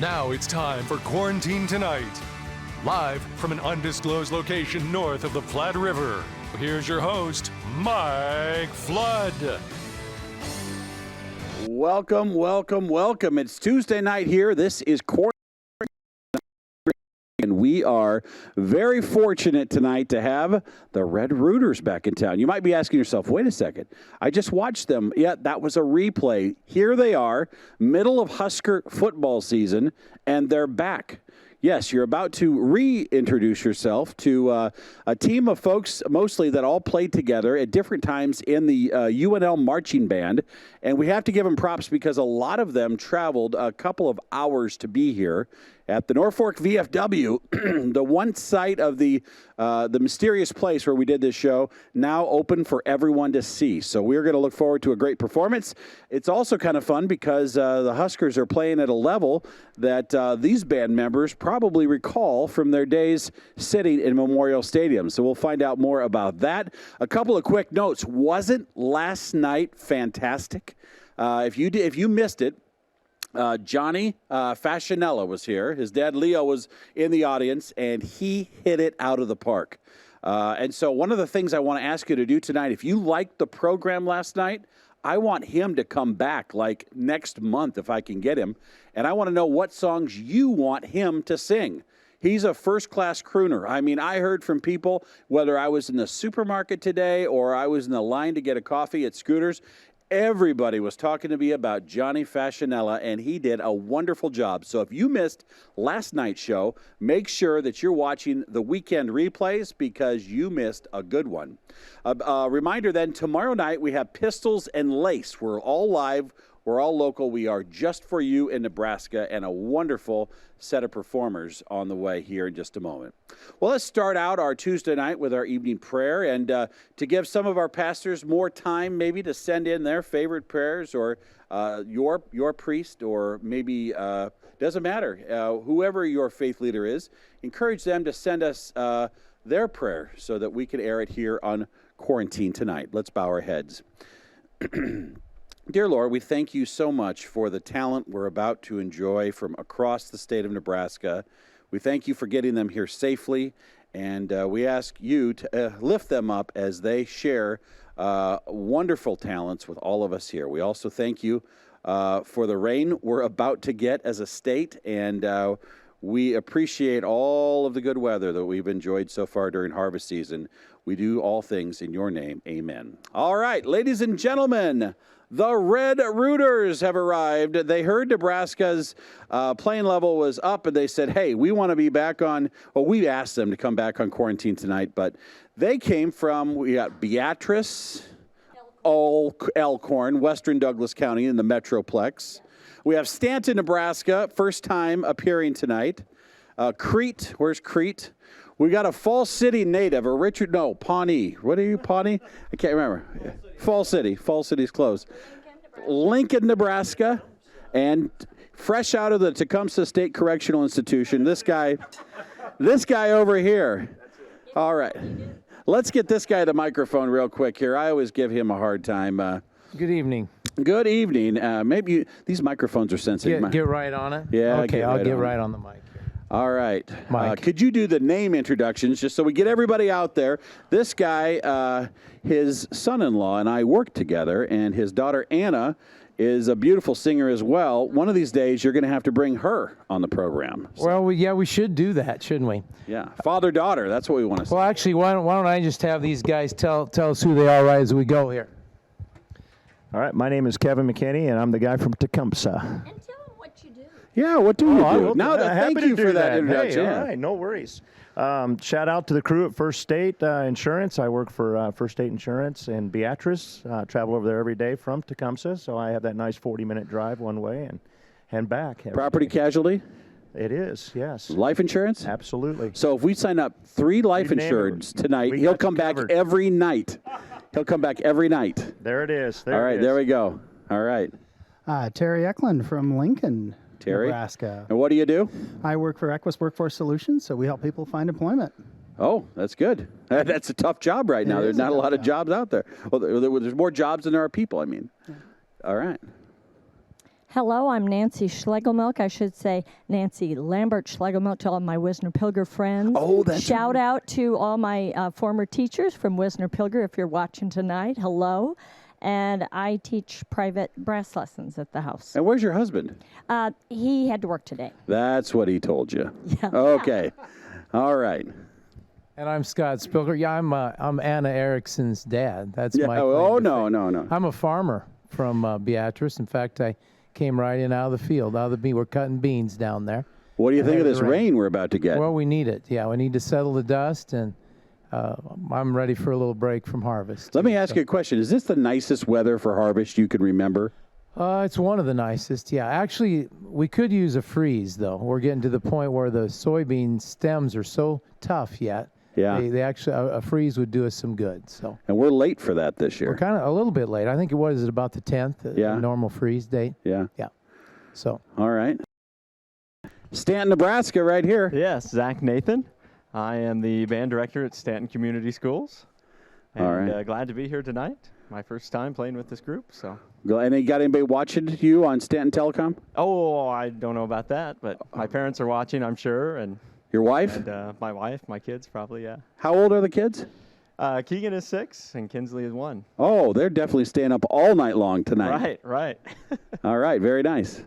Now it's time for Quarantine Tonight. Live from an undisclosed location north of the Platte River, here's your host, Mike Flood. Welcome, welcome, welcome. It's Tuesday night here. This is Quarantine. And we are very fortunate tonight to have the Red Rooters back in town. You might be asking yourself, wait a second, I just watched them. Yeah, that was a replay. Here they are, middle of Husker football season, and they're back. Yes, you're about to reintroduce yourself to a team of folks mostly that all played together at different times in the UNL marching band. And we have to give them props because a lot of them traveled a couple of hours to be here at the Norfolk VFW, the one site of the mysterious place where we did this show, now open for everyone to see. So we're going to look forward to a great performance. It's also kind of fun because the Huskers are playing at a level that these band members probably recall from their days sitting in Memorial Stadium. So we'll find out more about that. A couple of quick notes. Wasn't last night fantastic? If you missed it, Johnny Fascinella was here. His dad, Leo, was in the audience, and he hit it out of the park. And so one of the things I want to ask you to do tonight, if you liked the program last night, I want him to come back like next month if I can get him. And I want to know what songs you want him to sing. He's a first-class crooner. I mean, I heard from people, whether I was in the supermarket today or I was in the line to get a coffee at Scooters, everybody was talking to me about Johnny Fascinella, and he did a wonderful job. So if you missed last night's show, make sure that you're watching the weekend replays because you missed a good one. Reminder then, tomorrow night we have Pistols and Lace. We're all live. We're all local. We are just for you in Nebraska, and a wonderful set of performers on the way here in just a moment. Well, let's start out our Tuesday night with our evening prayer, and to give some of our pastors more time maybe to send in their favorite prayers, or your priest, or maybe, doesn't matter, whoever your faith leader is, encourage them to send us their prayer so that we can air it here on Quarantine Tonight. Let's bow our heads. Dear Lord, we thank you so much for the talent we're about to enjoy from across the state of Nebraska. We thank you for getting them here safely, and we ask you to lift them up as they share wonderful talents with all of us here. We also thank you for the rain we're about to get as a state, and we appreciate all of the good weather that we've enjoyed so far during harvest season. We do all things in your name. Amen. All right, ladies and gentlemen, the Red Rooters have arrived. They heard Nebraska's playing level was up, and they said, hey, we want to be back on, well, we asked them to come back on Quarantine Tonight, but they came from, we got Beatrice, Elkhorn, Western Douglas County in the Metroplex. We have Stanton, Nebraska, first time appearing tonight. Crete, where's Crete? We got a Falls City native, or Pawnee. What are you, Pawnee? I can't remember. Falls City. Falls City's close. Lincoln, Nebraska. And fresh out of the Tecumseh State Correctional Institution, this guy over here. All right. Let's get this guy the microphone real quick here. I always give him a hard time. Good evening. Good evening. Maybe these microphones are sensitive. Get right on it? Yeah. Okay, I'll get right on the mic. All right. Mike. Could you do the name introductions just so we get everybody out there? This guy, his son-in-law and I work together, and his daughter Anna is a beautiful singer as well. One of these days, you're going to have to bring her on the program. So, well, we should do that, shouldn't we? Yeah. Father-daughter, that's what we want to say. Well, actually, why don't I just have these guys tell us who they are right as we go here. All right, my name is Kevin McKinney, and I'm the guy from Tecumseh. And tell them what you do. Yeah, what do you do? Now, thank you for that introduction. Hey, all right, no worries. Shout out to the crew at First State Insurance. I work for First State Insurance in Beatrice. Travel over there every day from Tecumseh, so I have that nice 40-minute drive one way and back. Property casualty? It is, yes. Life insurance? Absolutely. So if we sign up 3 life insureds tonight, he'll come back every night. He'll come back every night. There it is. All right, there we go. All right. Terry Eklund from Lincoln, Terry? Nebraska. And what do you do? I work for Equus Workforce Solutions, so we help people find employment. Oh, that's good. That's a tough job right now. There's not a lot of jobs out there. Well, there's more jobs than there are people, I mean. Yeah. All right. Hello, I'm Nancy Schlegelmilk. I should say Nancy Lambert Schlegelmilk to all my Wisner Pilger friends. Oh, that's Shout out to all my former teachers from Wisner Pilger if you're watching tonight. Hello. And I teach private brass lessons at the house. And where's your husband? He had to work today. That's what he told you. Yeah. Okay. All right. And I'm Scott Spilker. Yeah, I'm Anna Erickson's dad. That's Yeah. my Oh, claim to no, fame. no, no. I'm a farmer from Beatrice. In fact, I came right in out of the field. We're cutting beans down there. What do you think of There's this the rain we're about to get? Well, we need it. Yeah, we need to settle the dust, and I'm ready for a little break from harvest. Let me ask you a question. Is this the nicest weather for harvest you can remember? It's one of the nicest. Yeah, actually, we could use a freeze, though. We're getting to the point where the soybean stems are so tough yet. Yeah. They actually a freeze would do us some good. So And we're late for that this year. we're kind of a little bit late. I think it was at about the 10th, Yeah. the normal freeze date. Yeah. Yeah. So All right. Stanton, Nebraska, right here. Yes, Zach Nathan. I am the band director at Stanton Community Schools. And All right. glad to be here tonight. My first time playing with this group, so. And you got anybody watching you on Stanton Telecom? Oh, I don't know about that, but my parents are watching, I'm sure, and Your wife? my wife, my kids probably, yeah. How old are the kids? Keegan is 6 and Kinsley is 1. Oh, they're definitely staying up all night long tonight. Right. All right. Very nice.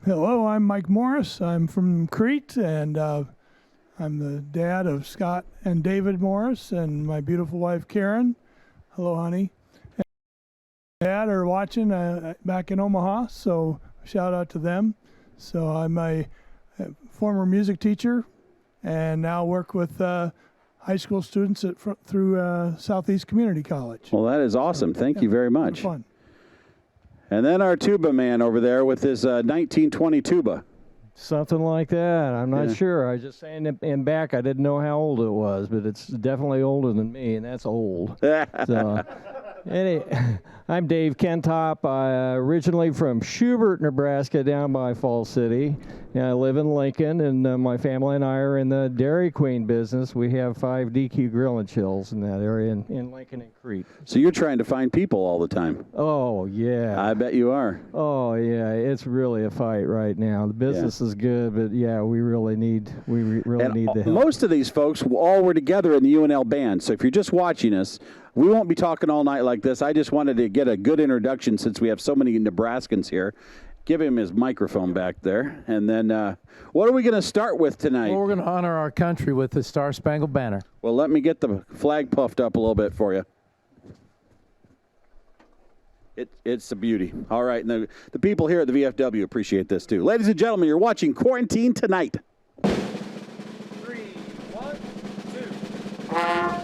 Hello, I'm Mike Morris. I'm from Crete, and I'm the dad of Scott and David Morris and my beautiful wife, Karen. Hello, honey. And Dad are watching back in Omaha, so shout out to them. So I'm a former music teacher and now work with high school students through Southeast Community College. Well, that is awesome. Thank you very much. Fun. And then our tuba man over there with his 1920 tuba. Something like that. I'm not Yeah. sure. I was just saying in back, I didn't know how old it was, but it's definitely older than me, and that's old. So, I'm Dave Kentop, originally from Schubert, Nebraska, down by Falls City. And I live in Lincoln, and my family and I are in the Dairy Queen business. We have 5 DQ Grill and Chills in that area in Lincoln and Crete. So you're trying to find people all the time. Oh, yeah. I bet you are. Oh, yeah. It's really a fight right now. The business is good, but, yeah, we really need need the help. Most of these folks all were together in the UNL band. So if you're just watching us, we won't be talking all night like this. I just wanted to get a good introduction since we have so many Nebraskans here. Give him his microphone back there. And then what are we going to start with tonight? well, we're going to honor our country with the Star-Spangled Banner. Well, let me get the flag puffed up a little bit for you. It's a beauty. All right. And the people here at the VFW appreciate this too. Ladies and gentlemen, you're watching Quarantine Tonight. 3, 1, 2.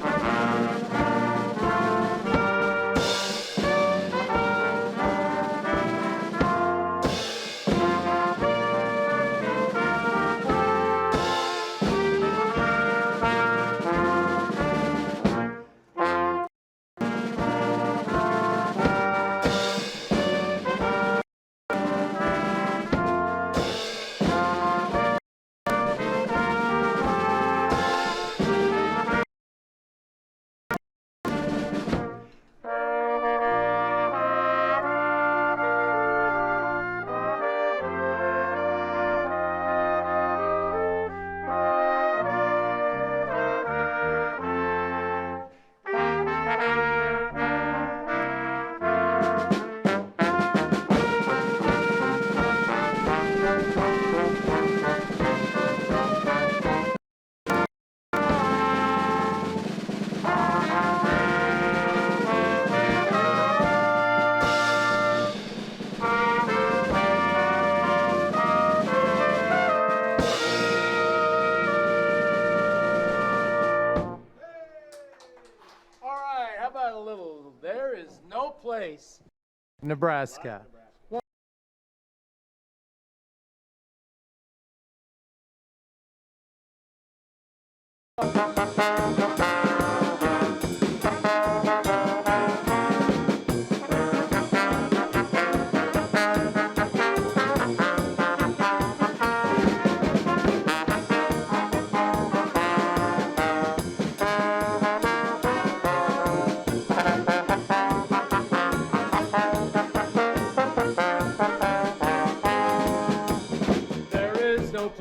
There is no place. Nebraska.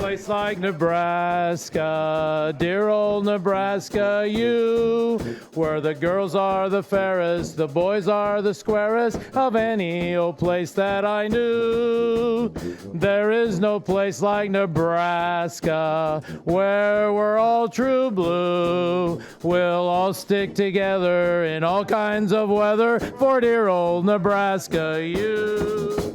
place like Nebraska, dear old Nebraska, you, where the girls are the fairest, the boys are the squarest of any old place that I knew. There is no place like Nebraska, where we're all true blue. We'll all stick together in all kinds of weather for dear old Nebraska, you.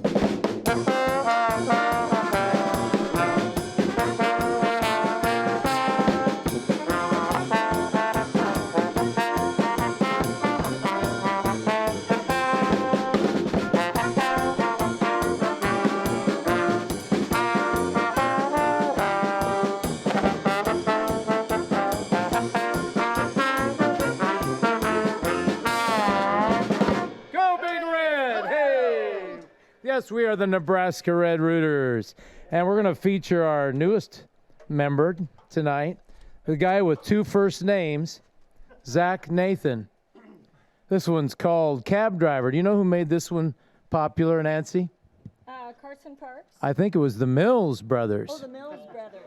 Yes, we are the Nebraska Red Rooters, and we're going to feature our newest member tonight, the guy with 2 first names, Zach Nathan. This one's called Cab Driver. Do you know who made this one popular, Nancy? Carson Parks. I think it was the Mills Brothers. Oh, the Mills Brothers.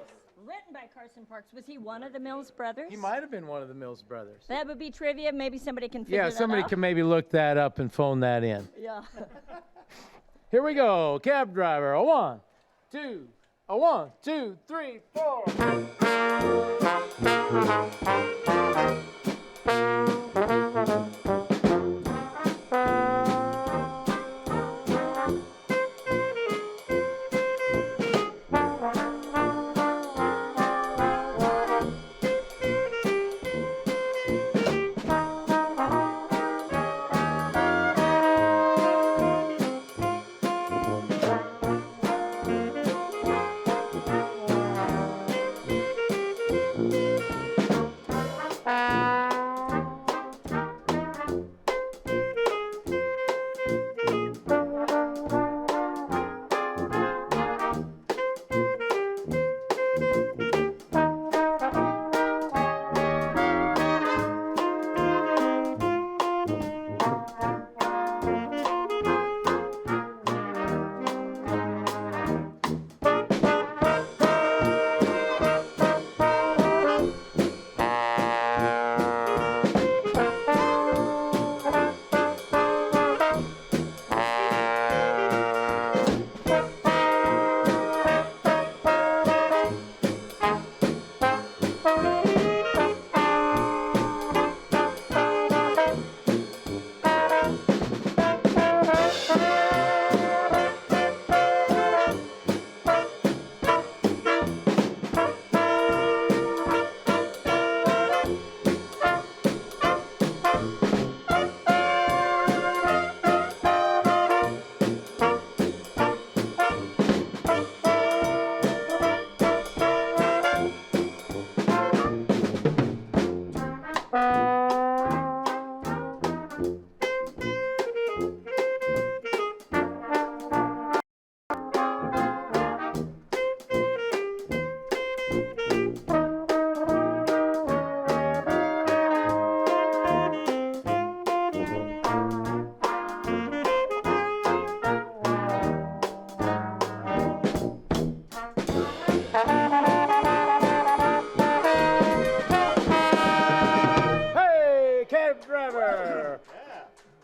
Written by Carson Parks. Was he one of the Mills Brothers? He might have been one of the Mills Brothers. That would be trivia. Maybe somebody can figure that out. Yeah, somebody can maybe look that up and phone that in. Yeah. Here we go. Cab Driver. A 1, 2, a 1, 2, 3, 4.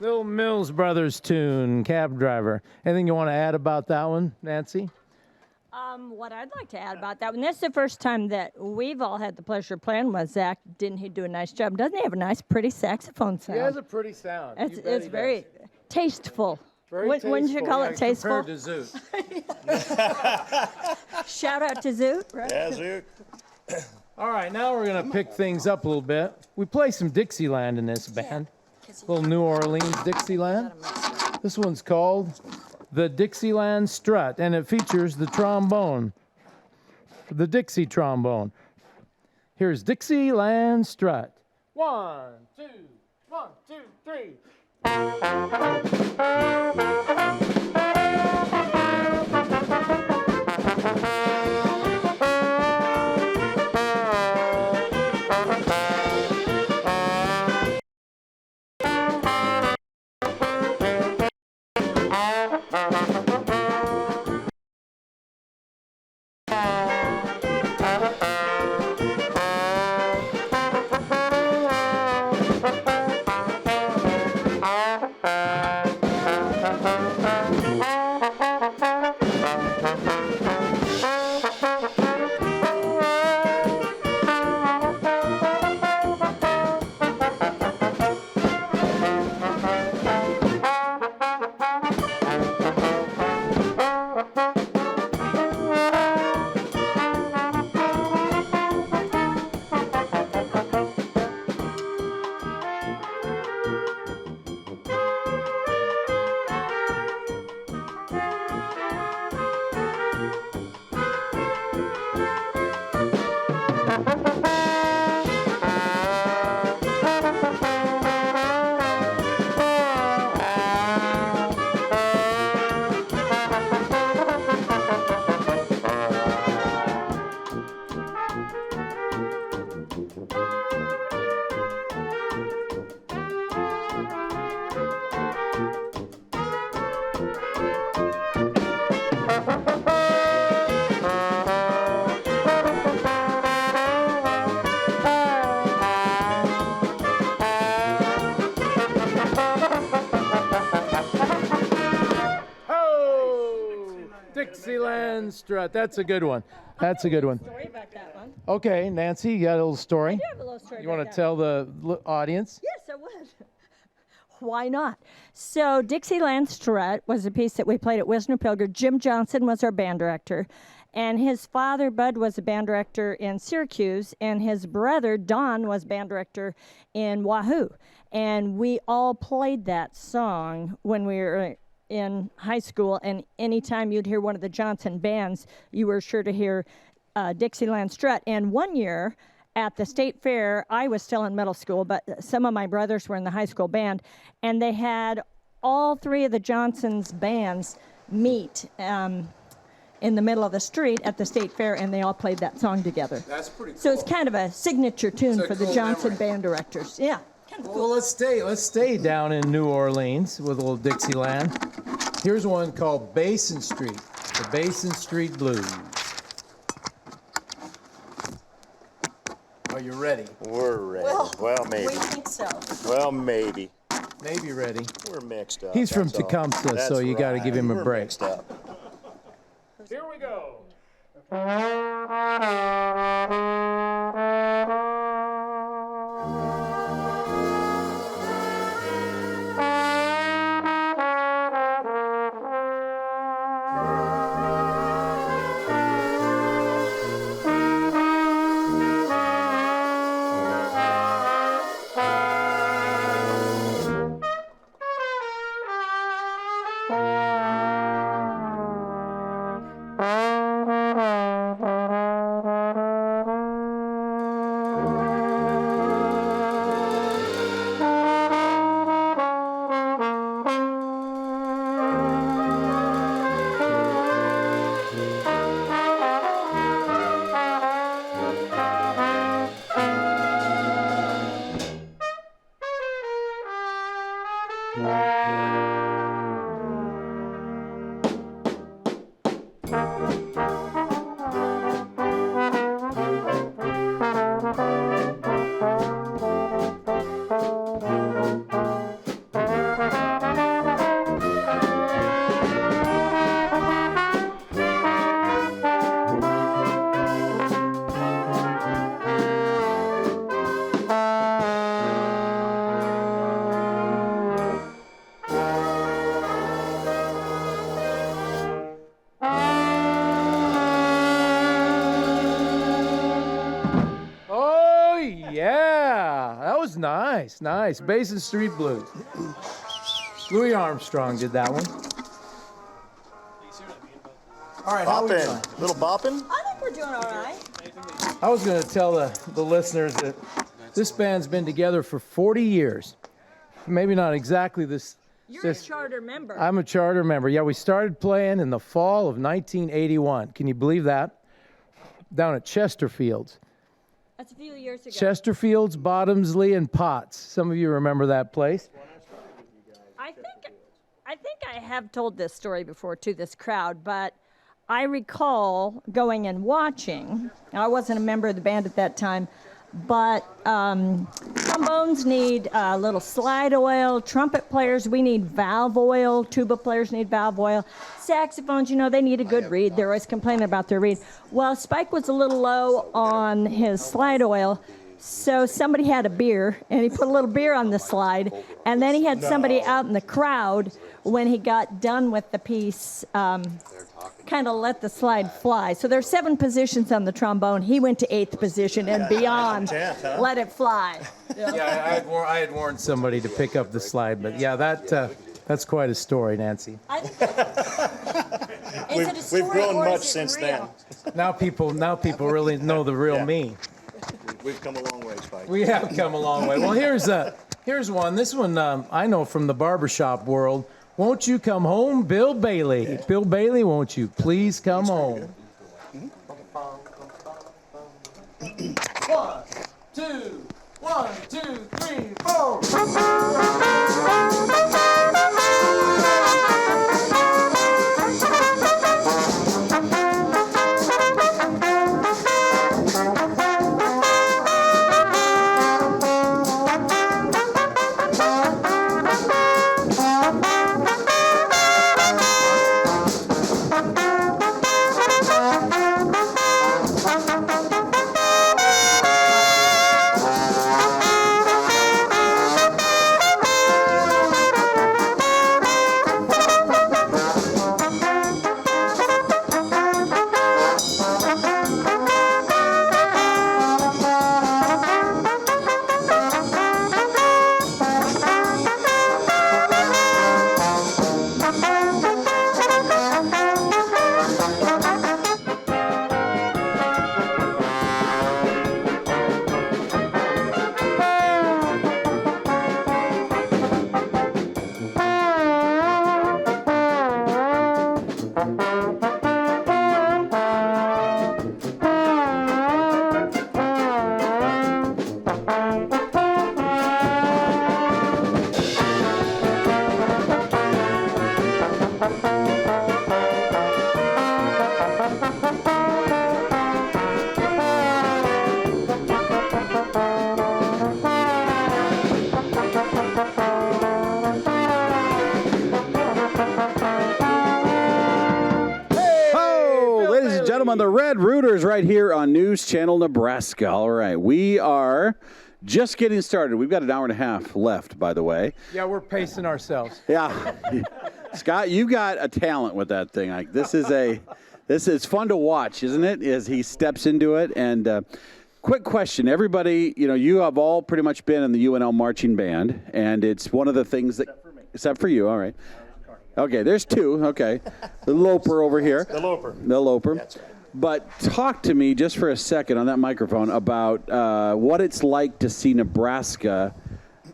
Little Mills Brothers tune, Cab Driver. Anything you want to add about that one, Nancy? What I'd like to add about that one, this is the first time that we've all had the pleasure of playing with Zach. Didn't he do a nice job? Doesn't he have a nice, pretty saxophone sound? He has a pretty sound. It's very tasteful. Very Wouldn't you call it tasteful? Compared to Zoot. Shout out to Zoot, right? Yeah, Zoot. All right, now we're going to pick things up a little bit. We play some Dixieland in this band. Little New Orleans Dixieland. This one's called the Dixieland Strut, and it features the trombone, the Dixie trombone. Here's Dixieland Strut. 1, 2, 1, 2, 3. Dixieland Strut. That's a good one. That's a good one. Story about that one. Okay, Nancy, you got a little story? I do have a little story You about want to that tell the audience? Yes, I would. Why not? So Dixieland Strut was a piece that we played at Wisner Pilger. Jim Johnson was our band director. And his father, Bud, was a band director in Syracuse. And his brother, Don, was band director in Wahoo. And we all played that song when we were in high school. And anytime you'd hear one of the Johnson bands, you were sure to hear Dixieland Strut. And one year, at the state fair, I was still in middle school, but some of my brothers were in the high school band, and they had all three of the Johnsons' bands meet in the middle of the street at the state fair, and they all played that song together. That's pretty cool. So it's kind of a signature tune It's a for the cool Johnson memory. band directors. Yeah, kind of Well, let's stay down in New Orleans with a little Dixieland. Here's one called Basin Street, the Basin Street Blues. Are you ready? We're ready. Well, maybe. We think so. Well, maybe. Maybe ready. We're mixed up. He's from that's all. Tecumseh, That's so you got to right. give him a We're break. Mixed up. Here we go. Oh, yeah. That was nice. Nice. Basin Street Blues. Louis Armstrong did that one. All right, how we doing? Bopping. Little bopping? I think we're doing all right. I was going to tell the listeners that this band's been together for 40 years. Maybe not exactly this. You're a charter member. I'm a charter member. Yeah, we started playing in the fall of 1981. Can you believe that? Down at Chesterfield's. That's a few years ago. Chesterfield's, Bottomsley, and Potts. Some of you remember that place. I think I have told this story before to this crowd, but I recall going and watching. I wasn't a member of the band at that time, but trombones need a little slide oil. Trumpet players, we need valve oil. Tuba players need valve oil. Saxophones, they need a good reed. They're always complaining about their reed. Well, Spike was a little low on his slide oil, so somebody had a beer, and he put a little beer on the slide, and then he had somebody out in the crowd when he got done with the piece kind of let the slide fly. So there's 7 positions on the trombone. He went to 8th position and beyond. Let it fly. Yeah, I had warned somebody to pick up the slide, but yeah, that's quite a story, Nancy. We've grown much since then. Now people really know the real me. We've come a long way, Spike. We have come a long way. Well, here's one. This one I know from the barbershop world. Won't you come home, Bill Bailey? Yeah. Bill Bailey, won't you please come home? 1, 2, 1, 2, 3, 4. The Red Rooters right here on News Channel Nebraska. All right, we are just getting started. We've got an hour and a half left, by the way. Yeah, we're pacing ourselves. Yeah. Scott, you got a talent with that thing. Like this is fun to watch, isn't it? As he steps into it. And quick question. Everybody, you have all pretty much been in the UNL marching band, and it's one of the things that except for you, all right. Okay, there's 2. Okay. The Loper over here. The Loper. That's right. But talk to me just for a second on that microphone about what it's like to see Nebraska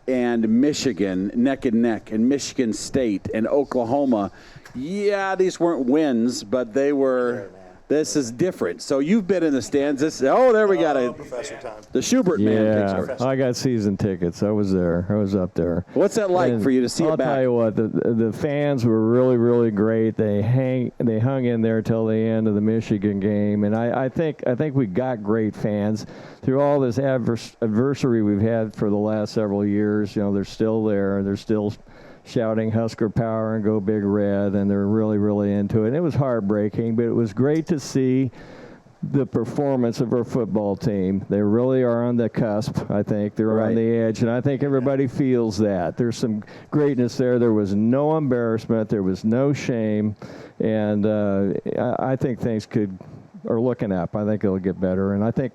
and Michigan neck and neck, and Michigan State and Oklahoma. Yeah, these weren't wins, but they were. This is different. So you've been in the stands. There we got it. Professor time. The Schubert man takes over. I got season tickets. I was there. I was up there. What's that like for you to see it back? I'll tell you what. The fans were really, really great. They hung in there till the end of the Michigan game, and I think we got great fans through all this adversity we've had for the last several years. They're still there. They're still shouting Husker Power and Go Big Red, and they're really, really into it. And it was heartbreaking, but it was great to see the performance of our football team. They really are on the cusp, I think. They're on the edge, and I think everybody feels that. There's some greatness there. There was no embarrassment. There was no shame, and I think things are looking up. I think it'll get better, and I think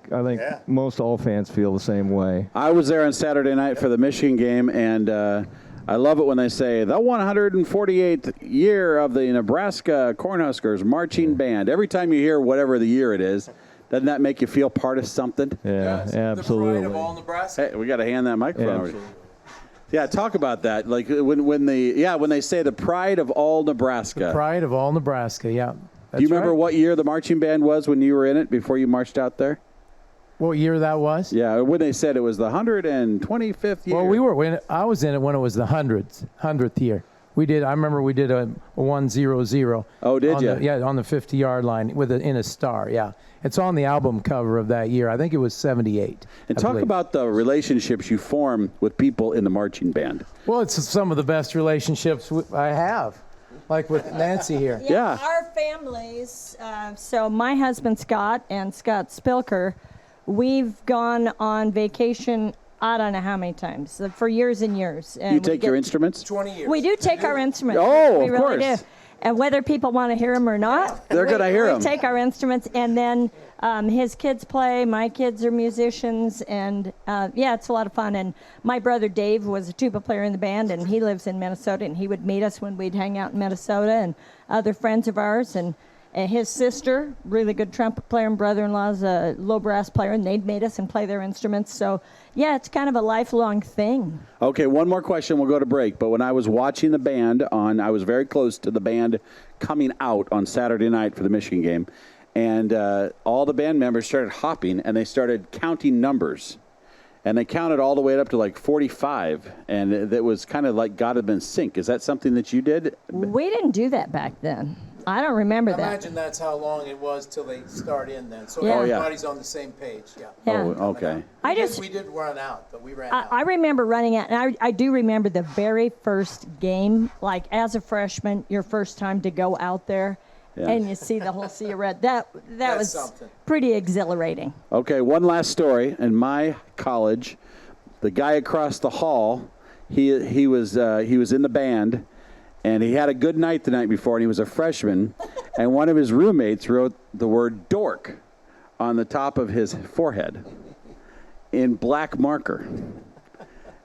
most all fans feel the same way. I was there on Saturday night for the Michigan game, and I love it when they say the 148th year of the Nebraska Cornhuskers marching band. Every time you hear whatever the year it is, doesn't that make you feel part of something? Yeah, absolutely. The pride of all Nebraska. Hey, we got to hand that microphone over. Yeah, talk about that. Like when they say the pride of all Nebraska. The pride of all Nebraska. Yeah. Do you remember what year the marching band was when you were in it before you marched out there? What year that was? Yeah, when they said it was the 125th year. Well, I was in it when it was the 100th year. I remember we did a 100. Oh, did you? On the 50-yard line in a star. Yeah, it's on the album cover of that year. I think it was 78. And talk about the relationships you form with people in the marching band. Well, it's some of the best relationships I have. Like with Nancy here. Yeah. Our families. So my husband Scott and Scott Spilker. We've gone on vacation, I don't know how many times, for years and years. And you take your instruments? 20 years. We do take our instruments. Oh, we of course. Really do. And whether people want to hear them or not, They're going to hear them. We take our instruments, and then his kids play. My kids are musicians, and it's a lot of fun. And my brother Dave was a tuba player in the band, and he lives in Minnesota, and he would meet us when we'd hang out in Minnesota, and other friends of ours. And his sister, really good trumpet player, and brother-in-law's a low brass player, and they'd meet us and play their instruments. So, yeah, it's kind of a lifelong thing. Okay, one more question. We'll go to break. But when I was watching the band I was very close to the band coming out on Saturday night for the Michigan game, and all the band members started hopping, and they started counting numbers. And they counted all the way up to like 45, and it was kind of like God had been sync. Is that something that you did? We didn't do that back then. I don't remember I that. imagine that's how long it was till they start in then. So Yeah. everybody's on the same page. Yeah. Yeah. Oh, okay. We did run out, but we ran out. I remember running out, and I do remember the very first game, like as a freshman, your first time to go out there, Yeah. and you see the whole sea of red. That That's was something. pretty exhilarating. Okay, one last story. In my college, the guy across the hall, he was in the band, and he had a good night the night before, and he was a freshman, and one of his roommates wrote the word dork on the top of his forehead in black marker.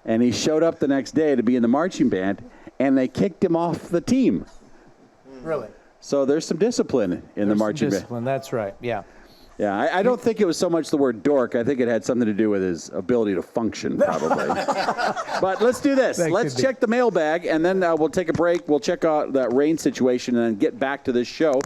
And he showed up the next day to be in the marching band, and they kicked him off the team. Really? So there's some discipline in the marching band. Discipline, that's right, yeah. Yeah, I don't think it was so much the word dork. I think it had something to do with his ability to function, probably. But let's do this. Let's check the mailbag, and then we'll take a break. We'll check out that rain situation and then get back to this show.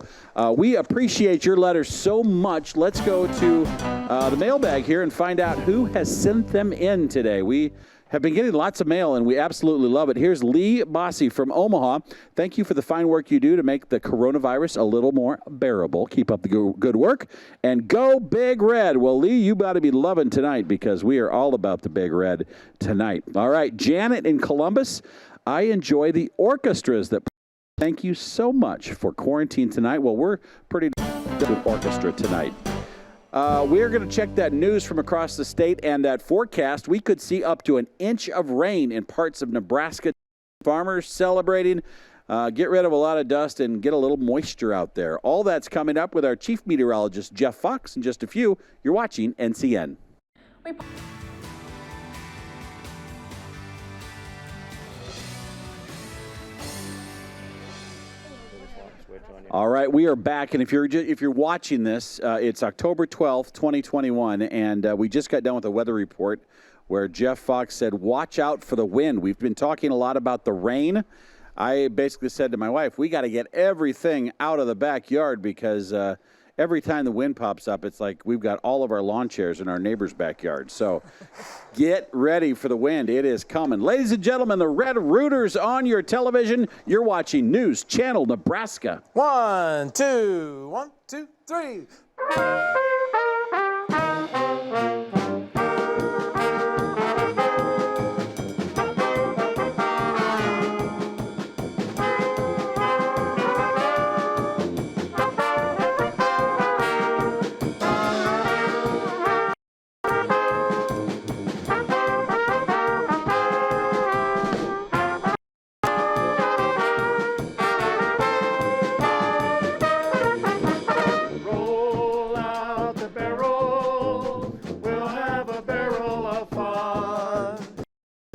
We appreciate your letters so much. Let's go to the mailbag here and find out who has sent them in today. We have been getting lots of mail, and we absolutely love it. Here's Lee Bossy from Omaha. Thank you for the fine work you do to make the coronavirus a little more bearable. Keep up the good work, and go Big Red. Well, Lee, you got to be loving tonight because we are all about the Big Red tonight. All right, Janet in Columbus, I enjoy the orchestras that. Thank you so much for quarantine tonight. Well, we're pretty good with orchestra tonight. We're going to check that news from across the state and that forecast. We could see up to an inch of rain in parts of Nebraska. Farmers celebrating. Get rid of a lot of dust and get a little moisture out there. All that's coming up with our chief meteorologist, Jeff Fox, in just a few. You're watching NCN. All right, we are back, and if you're watching this, it's October 12th, 2021, and we just got done with a weather report where Jeff Fox said, watch out for the wind. We've been talking a lot about the rain. I basically said to my wife, we got to get everything out of the backyard because every time the wind pops up, it's like we've got all of our lawn chairs in our neighbor's backyard. So get ready for the wind. It is coming. Ladies and gentlemen, the Red Rooters on your television. You're watching News Channel Nebraska. 1, 2, 1, 2, 3. Roll out the barrel, we'll have a barrel of fun.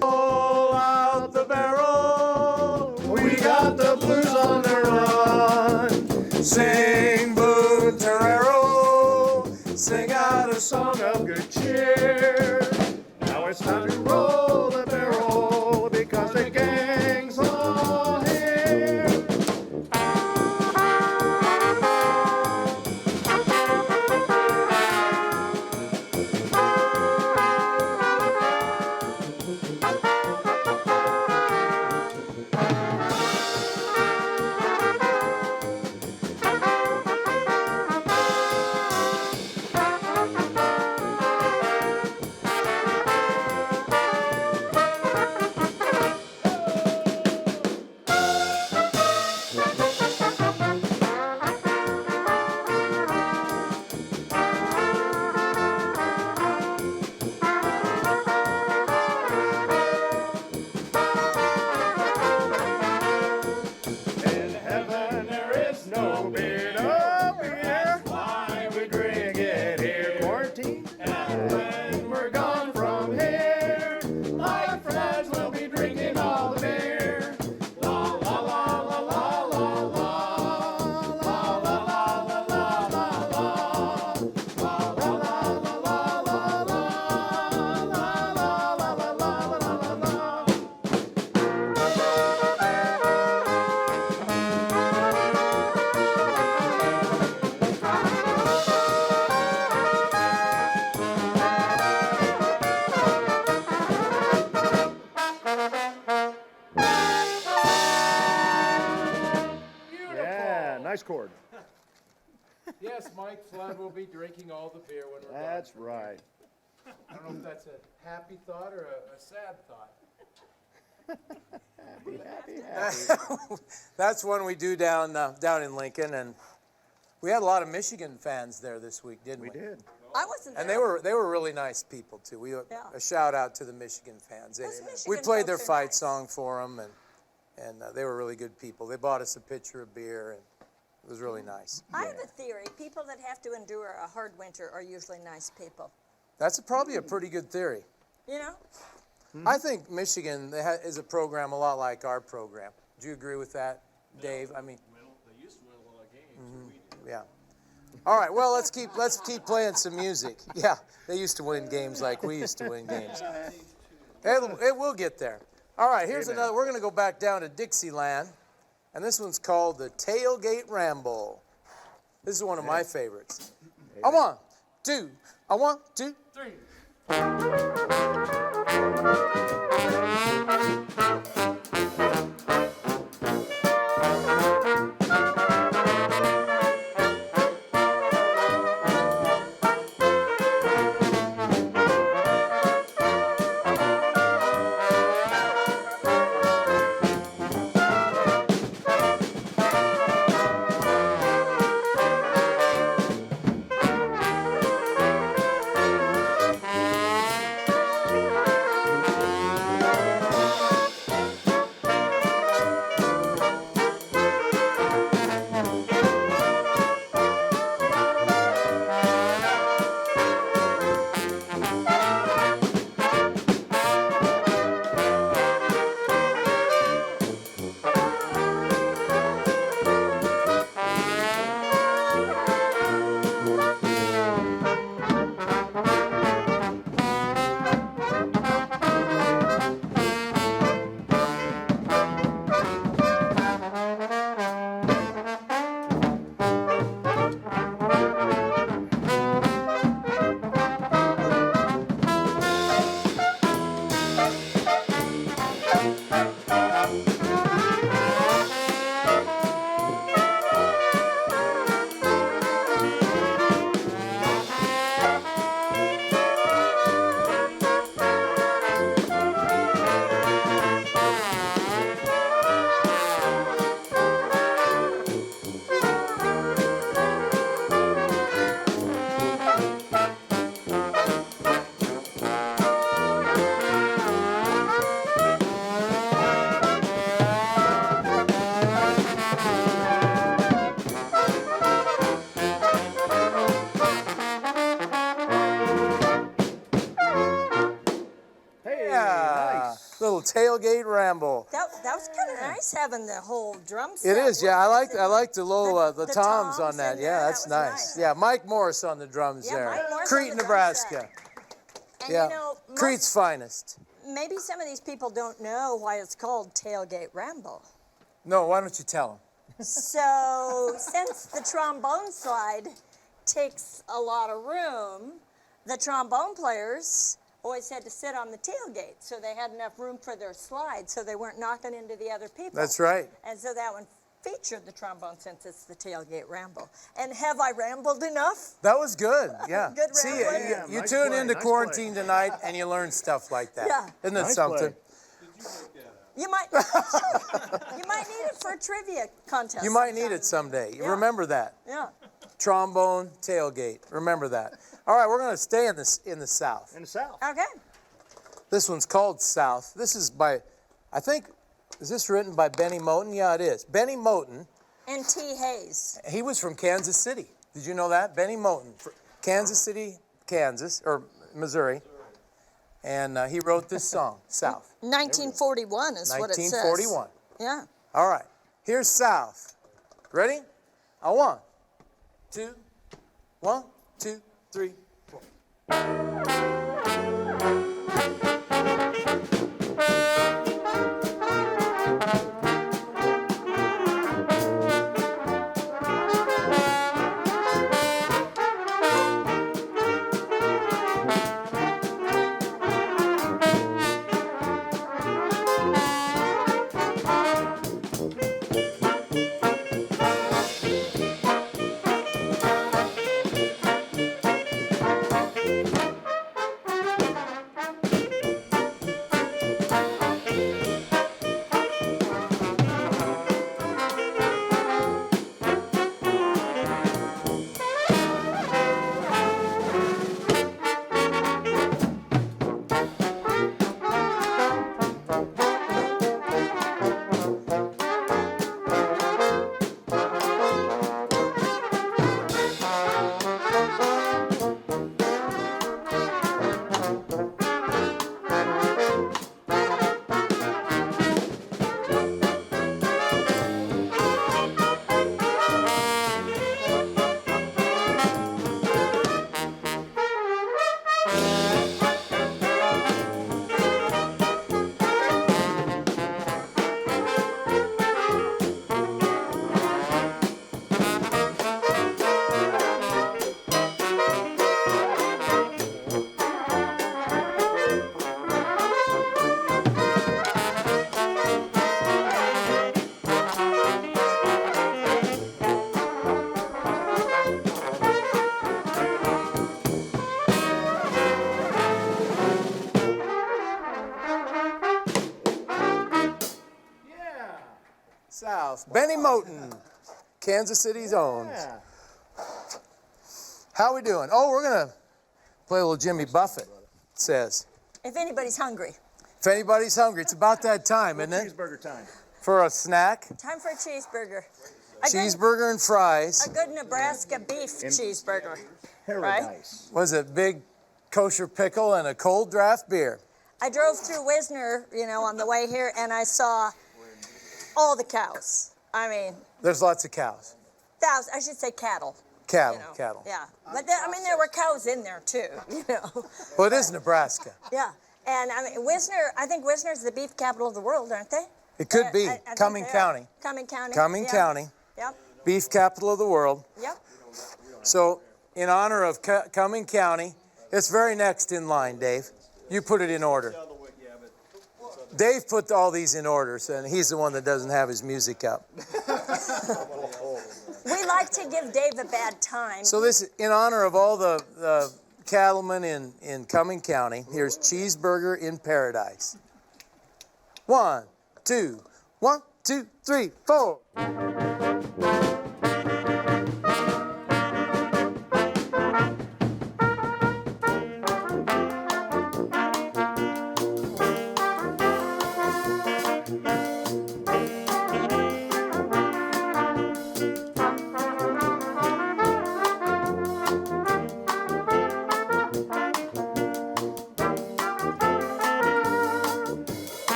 Roll out the barrel, we got the blues on the run. Sing Boo Torero, sing out a song of good cheer. Now it's time to roll the barrel because the gang's all here. cord. Yes, Mike Flood will be drinking all the beer when we're done. That's right. I don't know if that's a happy thought or a sad thought. That's one we do down in Lincoln, and we had a lot of Michigan fans there this week, didn't we? We did. I wasn't there. And they were really nice people too. A shout out to the Michigan fans. Those We Michigan played their folks are fight nice. song for them, and they were really good people. They bought us a pitcher of beer, and it was really nice. I have a theory. People that have to endure a hard winter are usually nice people. That's probably a pretty good theory. You know? I think Michigan is a program a lot like our program. Do you agree with that, Dave? I mean, They used to win a lot of games. yeah. All right. Well, let's keep playing some music. Yeah, they used to win games like we used to win games. It will get there. All right. Here's another. We're going to go back down to Dixieland, and this one's called the Tailgate Ramble. This is one of my favorites. I want to. 1, 2, 3. Little tailgate ramble. That was kind of nice having the whole drum set. It is, yeah. I like the low the toms toms on that. and Yeah, that that's was nice. Yeah, Mike Morris on the drums Yeah, there. Mike Morris Crete, on the drum Nebraska. And Yeah, you know, Crete's finest. maybe some of these people don't know why it's called Tailgate Ramble. No, why don't you tell them? So, since the trombone slide takes a lot of room, the trombone players always had to sit on the tailgate, so they had enough room for their slide, so they weren't knocking into the other people. That's right. And so that one featured the trombone since it's the Tailgate Ramble. And have I rambled enough? That was good. Yeah. Good See, rambling. you Nice tune play, into nice quarantine tonight and you learn stuff like that. Yeah. Isn't it Nice something? play. You might need it for a trivia contest. You might need sometime. it someday. Yeah. Remember that. Yeah. Trombone, tailgate. Remember that. All right, we're going to stay in the South. In the South. Okay. This one's called South. This is by, I think, is this written by Benny Moten? Yeah, it is. Benny Moten. And T. Hayes. He was from Kansas City. Did you know that? Benny Moten, Kansas City, Kansas, or Missouri. And he wrote this song, South. 1941 is what it says. 1941. Yeah. All right. Here's South. Ready? 1, 2, 1, 2, 3, 4. house. Benny Moten, Kansas City's own. Yeah. How we doing? Oh, we're going to play a little Jimmy Buffett, it says. If anybody's hungry. If anybody's hungry, it's about that time, isn't it? Cheeseburger time. For a snack. Time for a cheeseburger. Cheeseburger and fries. A good Nebraska beef cheeseburger. Paradise. Was it big kosher pickle and a cold draft beer? I drove through Wisner, on the way here, and I saw all the cows. I mean, There's lots of cows. thousands. I should say cattle. Cattle, you know. cattle. Yeah, but there were cows in there too. Well, it is Nebraska. Yeah, and I mean Wisner. I think Wisner's the beef capital of the world, aren't they? It could be. I think Cumming they are. County. Cumming County. Cumming yeah. County. Yep. Beef capital of the world. Yep. So, in honor of Cumming County, it's very next in line, Dave. You put it in order. Dave put all these in order, and he's the one that doesn't have his music up. We like to give Dave a bad time. So this, in honor of all the cattlemen in Cumming County, here's Cheeseburger in Paradise. 1, 2, 1, 2, 3, 4.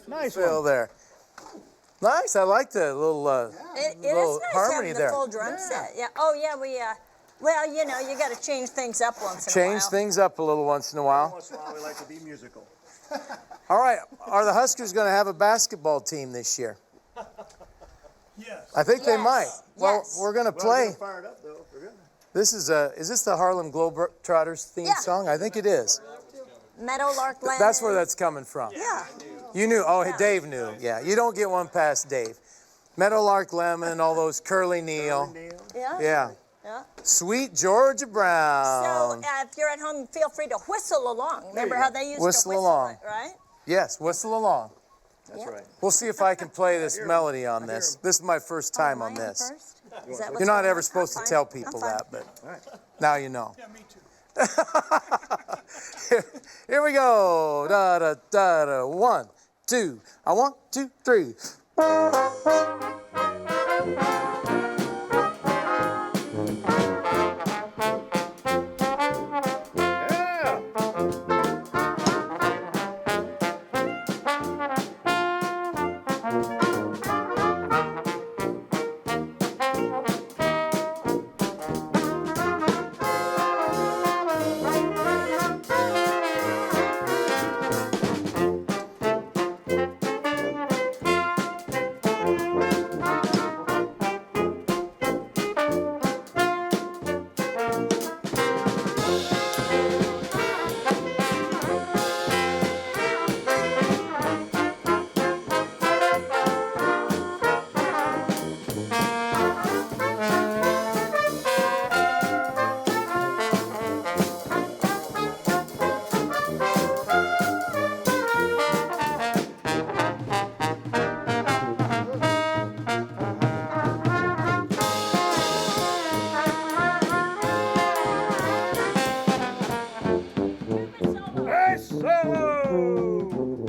Nice Phil there. Nice. I like the little, It little is nice harmony having there. the full drum set. Yeah. Oh yeah, we. Well, you got to change things up once in a while. Change things up a little once in a while. Once in a while, we like to be musical. All right. Are the Huskers going to have a basketball team this year? Yes. I think they Yes. might. Well, Yes. we're going to Well, play. we're fired up though. We're good. This is this the Harlem Globetrotters theme Yeah. song? I think it is. Meadowlark Lemon. That's where that's coming from. Yeah. You knew. Oh, Dave knew. Yeah. You don't get one past Dave. Meadowlark Lemon, all those Curly Neal. Yeah. Yeah. Yeah. Sweet Georgia So Brown. if you're at home, feel free to whistle along. Remember how they used Whistle to whistle along. it, right? Yes, whistle along. That's right. We'll see if I can play this melody on this. This is my first time on Am I this. first? Is that what's You're not going ever on? supposed to I'm tell fine. people I'm that, fine. but now you know. Yeah, me too. Here we go. Da da da da. 1, 2. 1, 2, 3. solo.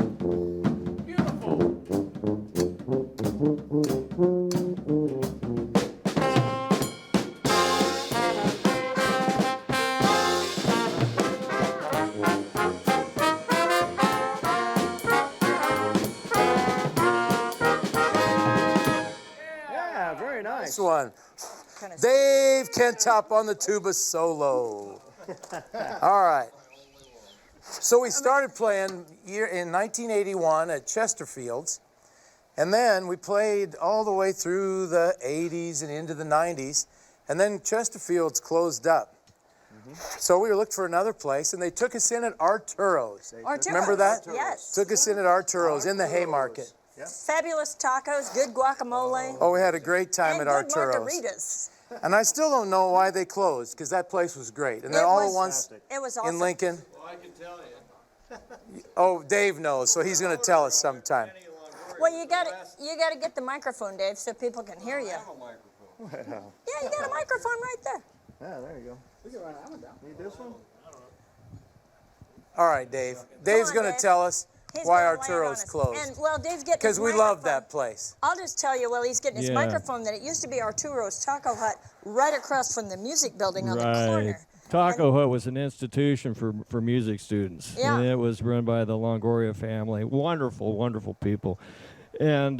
Yeah, very nice. Next one. Dave Kentop on the tuba solo. All right. So we started playing in 1981 at Chesterfield's, and then we played all the way through the 80s and into the 90s, and then Chesterfield's closed up. So we were looking for another place, and they took us in at Arturo's. Remember that? Yes. Took us in at Arturo's in the Haymarket. Fabulous tacos, good guacamole. Oh, we had a great time and at good Arturo's. margaritas. And I still don't know why they closed, because that place was great. And then all at once It was awesome. in Lincoln. Well, I can tell you. Oh, Dave knows, so he's going to tell us sometime. Well, you got to get the microphone, Dave, so people can hear you. Yeah, you got a microphone right there. Yeah, there you go. We can run that one down. Need this one? All right, Dave. Dave's going to Dave. tell us He's why gonna land on Arturo's us. closed. And well, Dave's getting Because his we love microphone. that place. I'll just tell you, well, he's getting his Yeah. microphone that it used to be Arturo's Taco Hut right across from the music building on the corner. Taco Hut was an institution for music students. Yeah. And it was run by the Longoria family. Wonderful, wonderful people. And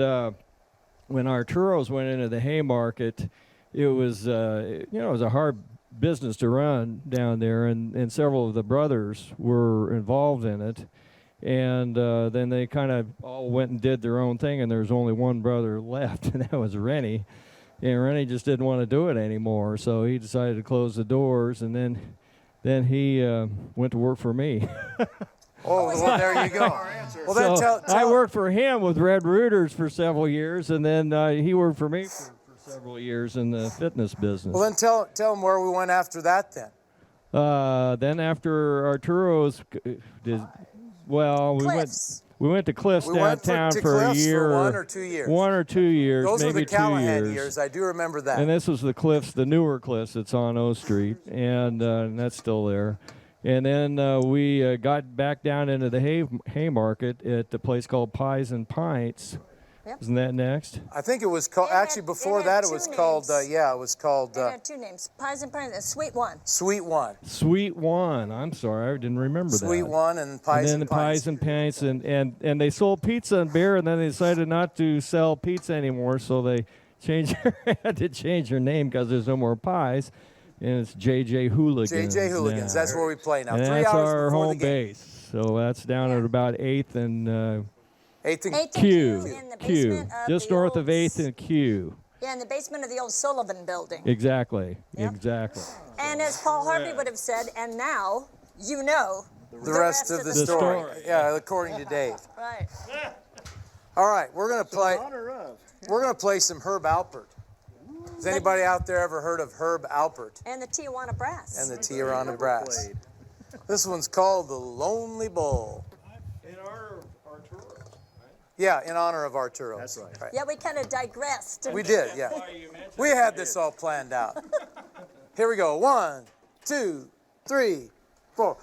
when Arturo's went into the Haymarket, it was, it was a hard business to run down there, and several of the brothers were involved in it. And then they kind of all went and did their own thing, and there was only one brother left, and that was Rennie. And Rennie just didn't want to do it anymore, so he decided to close the doors, and then he went to work for me. Oh, well, there you go. Well, then So tell I worked for him with Red Rooters for several years, and then he worked for me for several years in the fitness business. Well, then tell him where we went after that then. Then after Arturo's, we went to Cliffs We went downtown to for a Cliffs year. for 1 or 2 years. 1 or 2 years, Those were maybe the Callahan 2 years. I do remember that. And this was the Cliffs, the newer Cliffs that's on O Street, and that's still there. And then we got back down into the Haymarket at a place called Pies and Pints. Yep. Isn't that next? I think it was called, actually before had that it two was called, names. it was called It had two names, Pies and Pints and Sweet One. Sweet One. Sweet One. I'm sorry, I didn't remember Sweet that. One and Pies And then and the Pies and Pints, and they sold pizza and beer, and then they decided not to sell pizza anymore, so they had to change their name because there's no more pies, and it's JJ Hooligans. JJ Hooligans, now. that's where we play now. And 3 that's hours our before home the game. base. So that's down at about 8th and 8th and 8th and Q. in the Q. basement of Just the north old of 8th and Q. Yeah, in the basement of the old Sullivan building. Exactly. Yep. Exactly. And as Paul Harvey would have said, and now you know The rest of the story. Yeah, according to Dave. Right. All right, we're gonna play. Honor of. We're gonna play some Herb Alpert. Has anybody out there ever heard of Herb Alpert And the Tijuana Brass. and the Tijuana Brass? This one's called The Lonely Bull. In honor of Arturo. Yeah, in honor of Arturo. That's right. Yeah, we kind of digressed. We did, yeah. We had this all planned out. Here we go. 1, 2, 3, 4.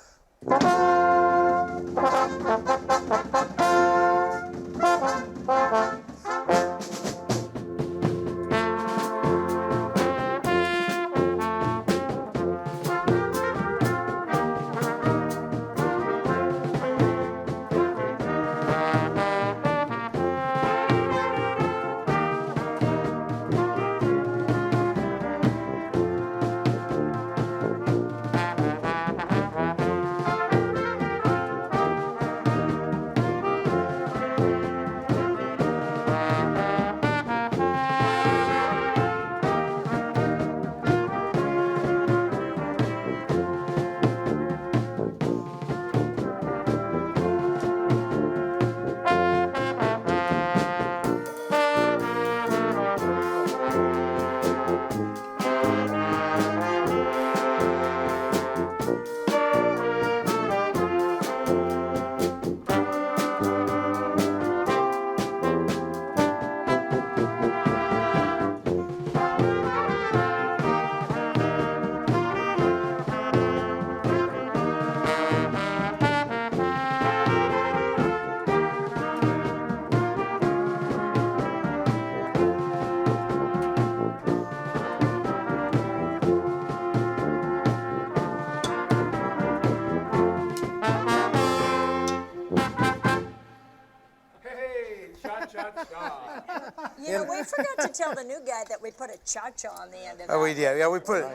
we forgot to tell the new guy that we put a cha-cha on the end of it. Oh, we did. Yeah, we put it.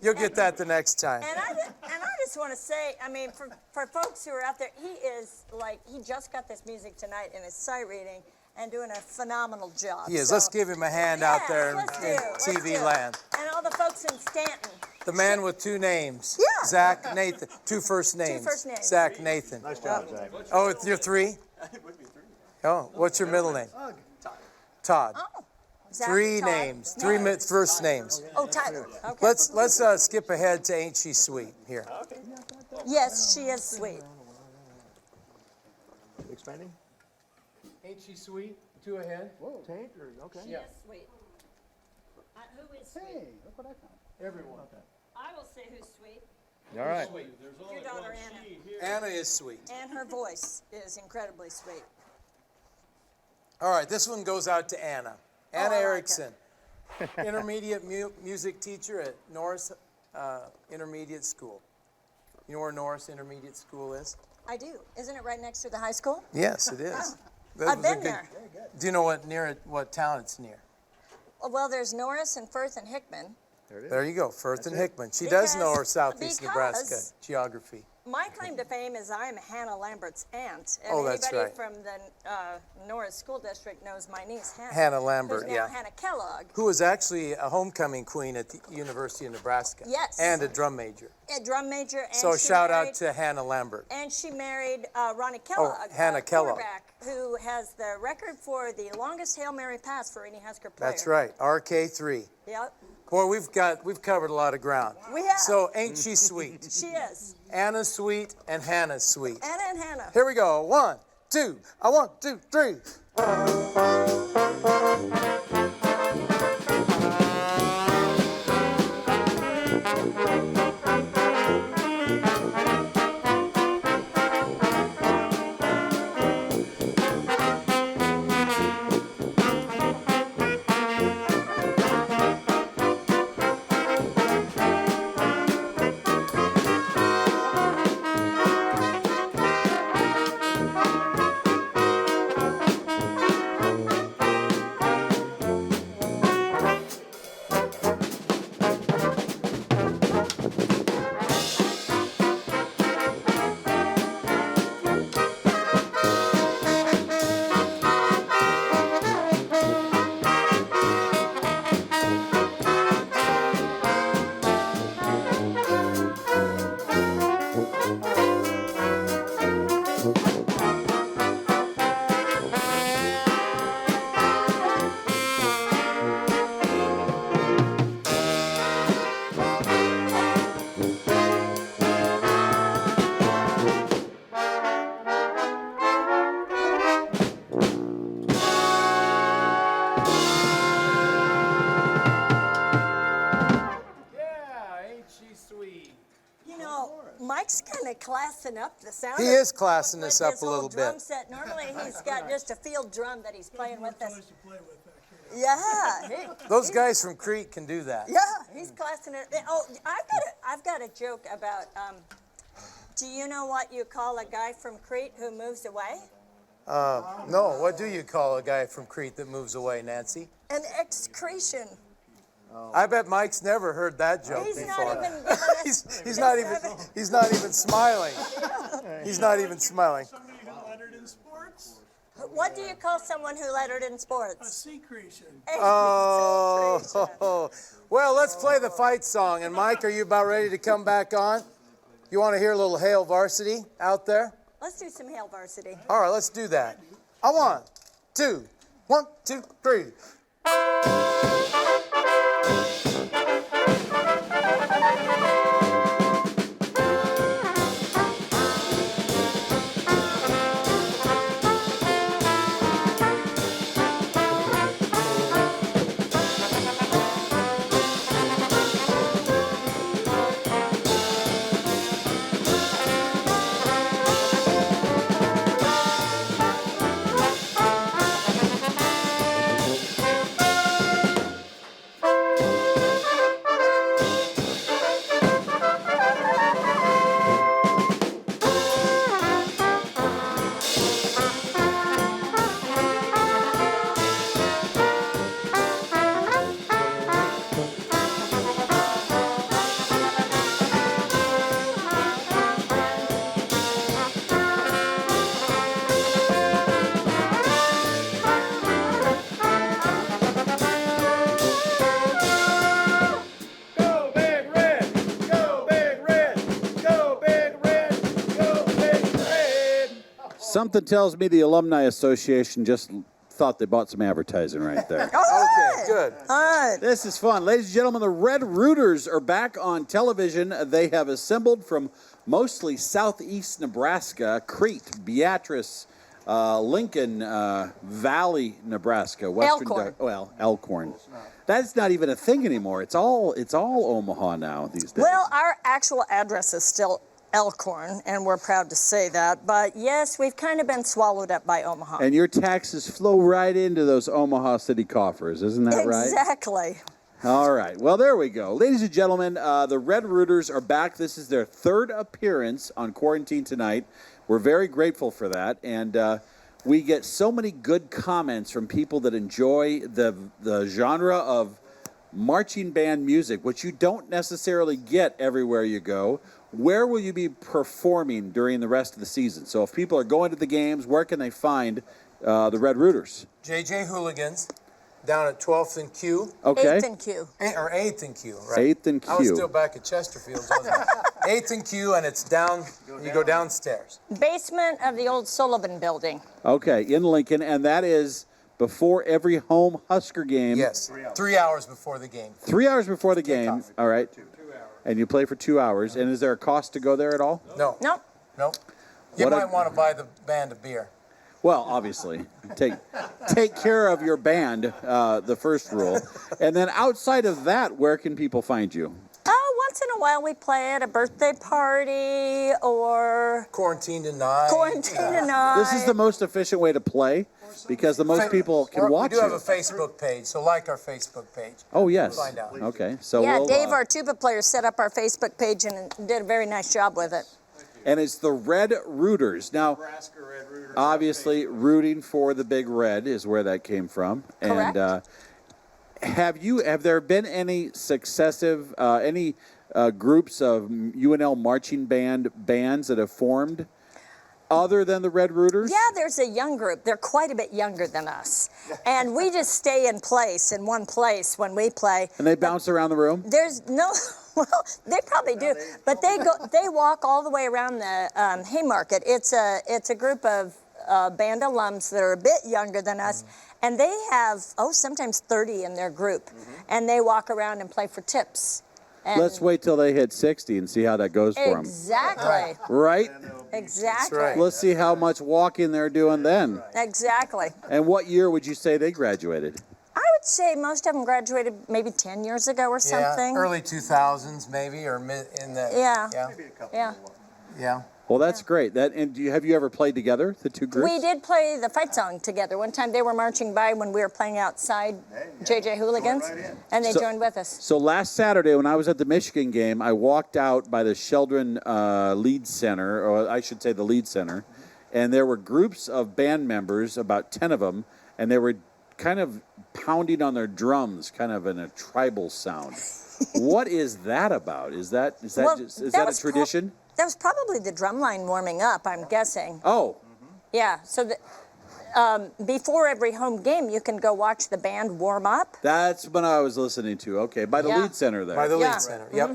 You'll get that the next time. And I just want to say, I mean, for folks who are out there, he just got this music tonight in his sight reading and doing a phenomenal job. He is. So, Let's give him a hand out there in let's do TV it. land. And all the folks in Stanton. The man with two names. Yeah. Zach Nathan. Two first names. Zach Nathan. Nice job, Zach. Oh, it's your three? Oh, what's your middle name? Todd. Oh. Zach, Three Todd. names. Three first names. Oh, Tyler. Okay. Let's skip ahead to Ain't She Sweet here. Yes, she is sweet. Expanding? Ain't she sweet? Two ahead. Whoa. Tank or, okay. Yeah. Sweet. Who is sweet? Hey, look what I found. Everyone. I will say who's sweet. All right. Your daughter Anna. Anna is sweet. And her voice is incredibly sweet. All right, this one goes out to Anna. Anna I like Erickson, intermediate music teacher at Norris Intermediate School. You know where Norris Intermediate School is? I do. Isn't it right next to the high school? Yes, it is. That I've was a been good- there. Do you know what town it's near? Well, there's Norris and Firth and Hickman. There you go, Firth and Hickman. She does know her Because- Southeast Nebraska because- geography. My claim to fame is I'm Hannah Lambert's aunt. And Oh, that's anybody right. from the Norris School District knows my niece, Hannah. Hannah Lambert, who's now yeah. Hannah Kellogg. Who was actually a homecoming queen at the University of Nebraska. Yes. And a drum major. A drum major. And So she shout married, out to Hannah Lambert. And she married Ronnie Kellogg, Hannah a Kellogg. quarterback, who has the record for the longest Hail Mary pass for any Husker player. That's right, RK3. Yep. Boy, we've covered a lot of ground. We have. So ain't she sweet? She is. Anna's sweet and Hannah's sweet. Anna and Hannah. Here we go. 1, 2. 1, 2, 3. Mike's kind of classing up the sound. He is classing us up his a whole little drum bit. Set. Normally he's got just a field drum that he's playing with us. Toys to play with back here. Yeah. Those guys from Crete can do that. Yeah, he's classing it. Oh, I've got a joke about. Do you know what you call a guy from Crete who moves away? No, what do you call a guy from Crete that moves away, Nancy? An excretion. I bet Mike's never heard that joke He's before. not even giving us. he's not even smiling. He's not even smiling. Somebody who lettered in sports? What do you call someone who lettered in A sports? secretion. Oh, well, let's play the fight song. And Mike, are you about ready to come back on? You want to hear a little Hail Varsity out there? Let's do some Hail Varsity. All right, let's do that. 1, 2, 1, 2, 3. Something tells me the Alumni Association just thought they bought some advertising right there. Okay, good. All right. This is fun. Ladies and gentlemen, the Red Rooters are back on television. They have assembled from mostly southeast Nebraska, Crete, Beatrice, Lincoln, Valley, Nebraska, Elkhorn. Elkhorn. That's not even a thing anymore. It's all Omaha now these days. Well, our actual address is still Elkhorn, and we're proud to say that. But yes, we've kind of been swallowed up by Omaha. And your taxes flow right into those Omaha city coffers, isn't that right? Exactly. All right. Well, there we go. Ladies and gentlemen, the Red Rooters are back. This is their third appearance on Quarantine Tonight. We're very grateful for that. And we get so many good comments from people that enjoy the genre of marching band music, which you don't necessarily get everywhere you go. Where will you be performing during the rest of the season? So if people are going to the games, where can they find the Red Rooters? JJ Hooligans down at 12th and Q. Okay. 8th and Q. 8th and Q, right? 8th and Q. I was still back at Chesterfield, wasn't I? 8th and Q, and it's down, you go downstairs. Basement of the old Sullivan building. Okay, in Lincoln, and that is before every home Husker game. Yes, 3 hours before the game. 3 hours before the game. All right. And you play for 2 hours. And is there a cost to go there at all? No. Nope. Nope. You What might a- want to buy the band a beer. Well, obviously, take care of your band, the first rule. And then outside of that, where can people find you? Oh, once in a while we play at a birthday party or Quarantine tonight. quarantine tonight. This is the most efficient way to play because the most people can watch We do have you. a Facebook page, so like our Facebook page. Oh, yes. Find out. Okay. So Yeah, we'll, Dave, our tuba player, set up our Facebook page and did a very nice job with it. and it's the Red Rooters. Now, obviously, rooting for the Big Red is where that came from. Correct. And have there been any successive groups of UNL marching bands that have formed other than the Red Rooters? Yeah, there's a young group. They're quite a bit younger than us. And we just stay in one place when we play. And they bounce around the room? There's no, well, they probably do, but they walk all the way around the Haymarket. It's a group of band alums that are a bit younger than us, and they have, sometimes 30 in their group, and they walk around and play for tips. And Let's wait till they hit 60 and see how that goes for them. Exactly. Right? Exactly. right. Let's see how much walking they're doing then. Exactly. And what year would you say they graduated? I would say most of them graduated maybe 10 years ago or something. Yeah, early 2000s maybe, or mid in the. Yeah. Yeah. Yeah. Yeah. Well, that's great. Have you ever played together, the two groups? We did play the fight song together. One time they were marching by when we were playing outside JJ Hooligans, and they joined with us. So last Saturday when I was at the Michigan game, I walked out by the Sheldon Lead Center, or I should say the Lead Center, and there were groups of band members, about 10 of them, and they were kind of pounding on their drums, kind of in a tribal sound. What is that about? Is that a tradition? That was probably the drum line warming up, I'm guessing. Oh. Yeah, so before every home game, you can go watch the band warm up. That's what I was listening to. Okay, by the Yeah. Lead Center there. By the Yeah. lead center. Yep.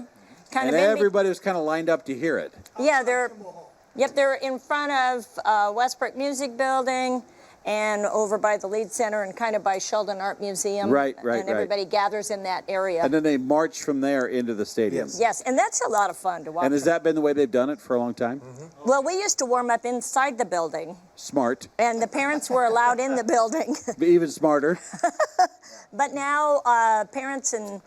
Kind And of in everybody was kind of lined up to hear it. Yeah, they're in front of Westbrook Music Building and over by the Lead Center and kind of by Sheldon Art Museum. Right. And everybody gathers in that area. And then they march from there into the stadium. Yes, and that's a lot of fun to watch. And has that been the way they've done it for a long time? Well, we used to warm up inside the building, Smart. and the parents were allowed in the building. Even smarter. But now parents and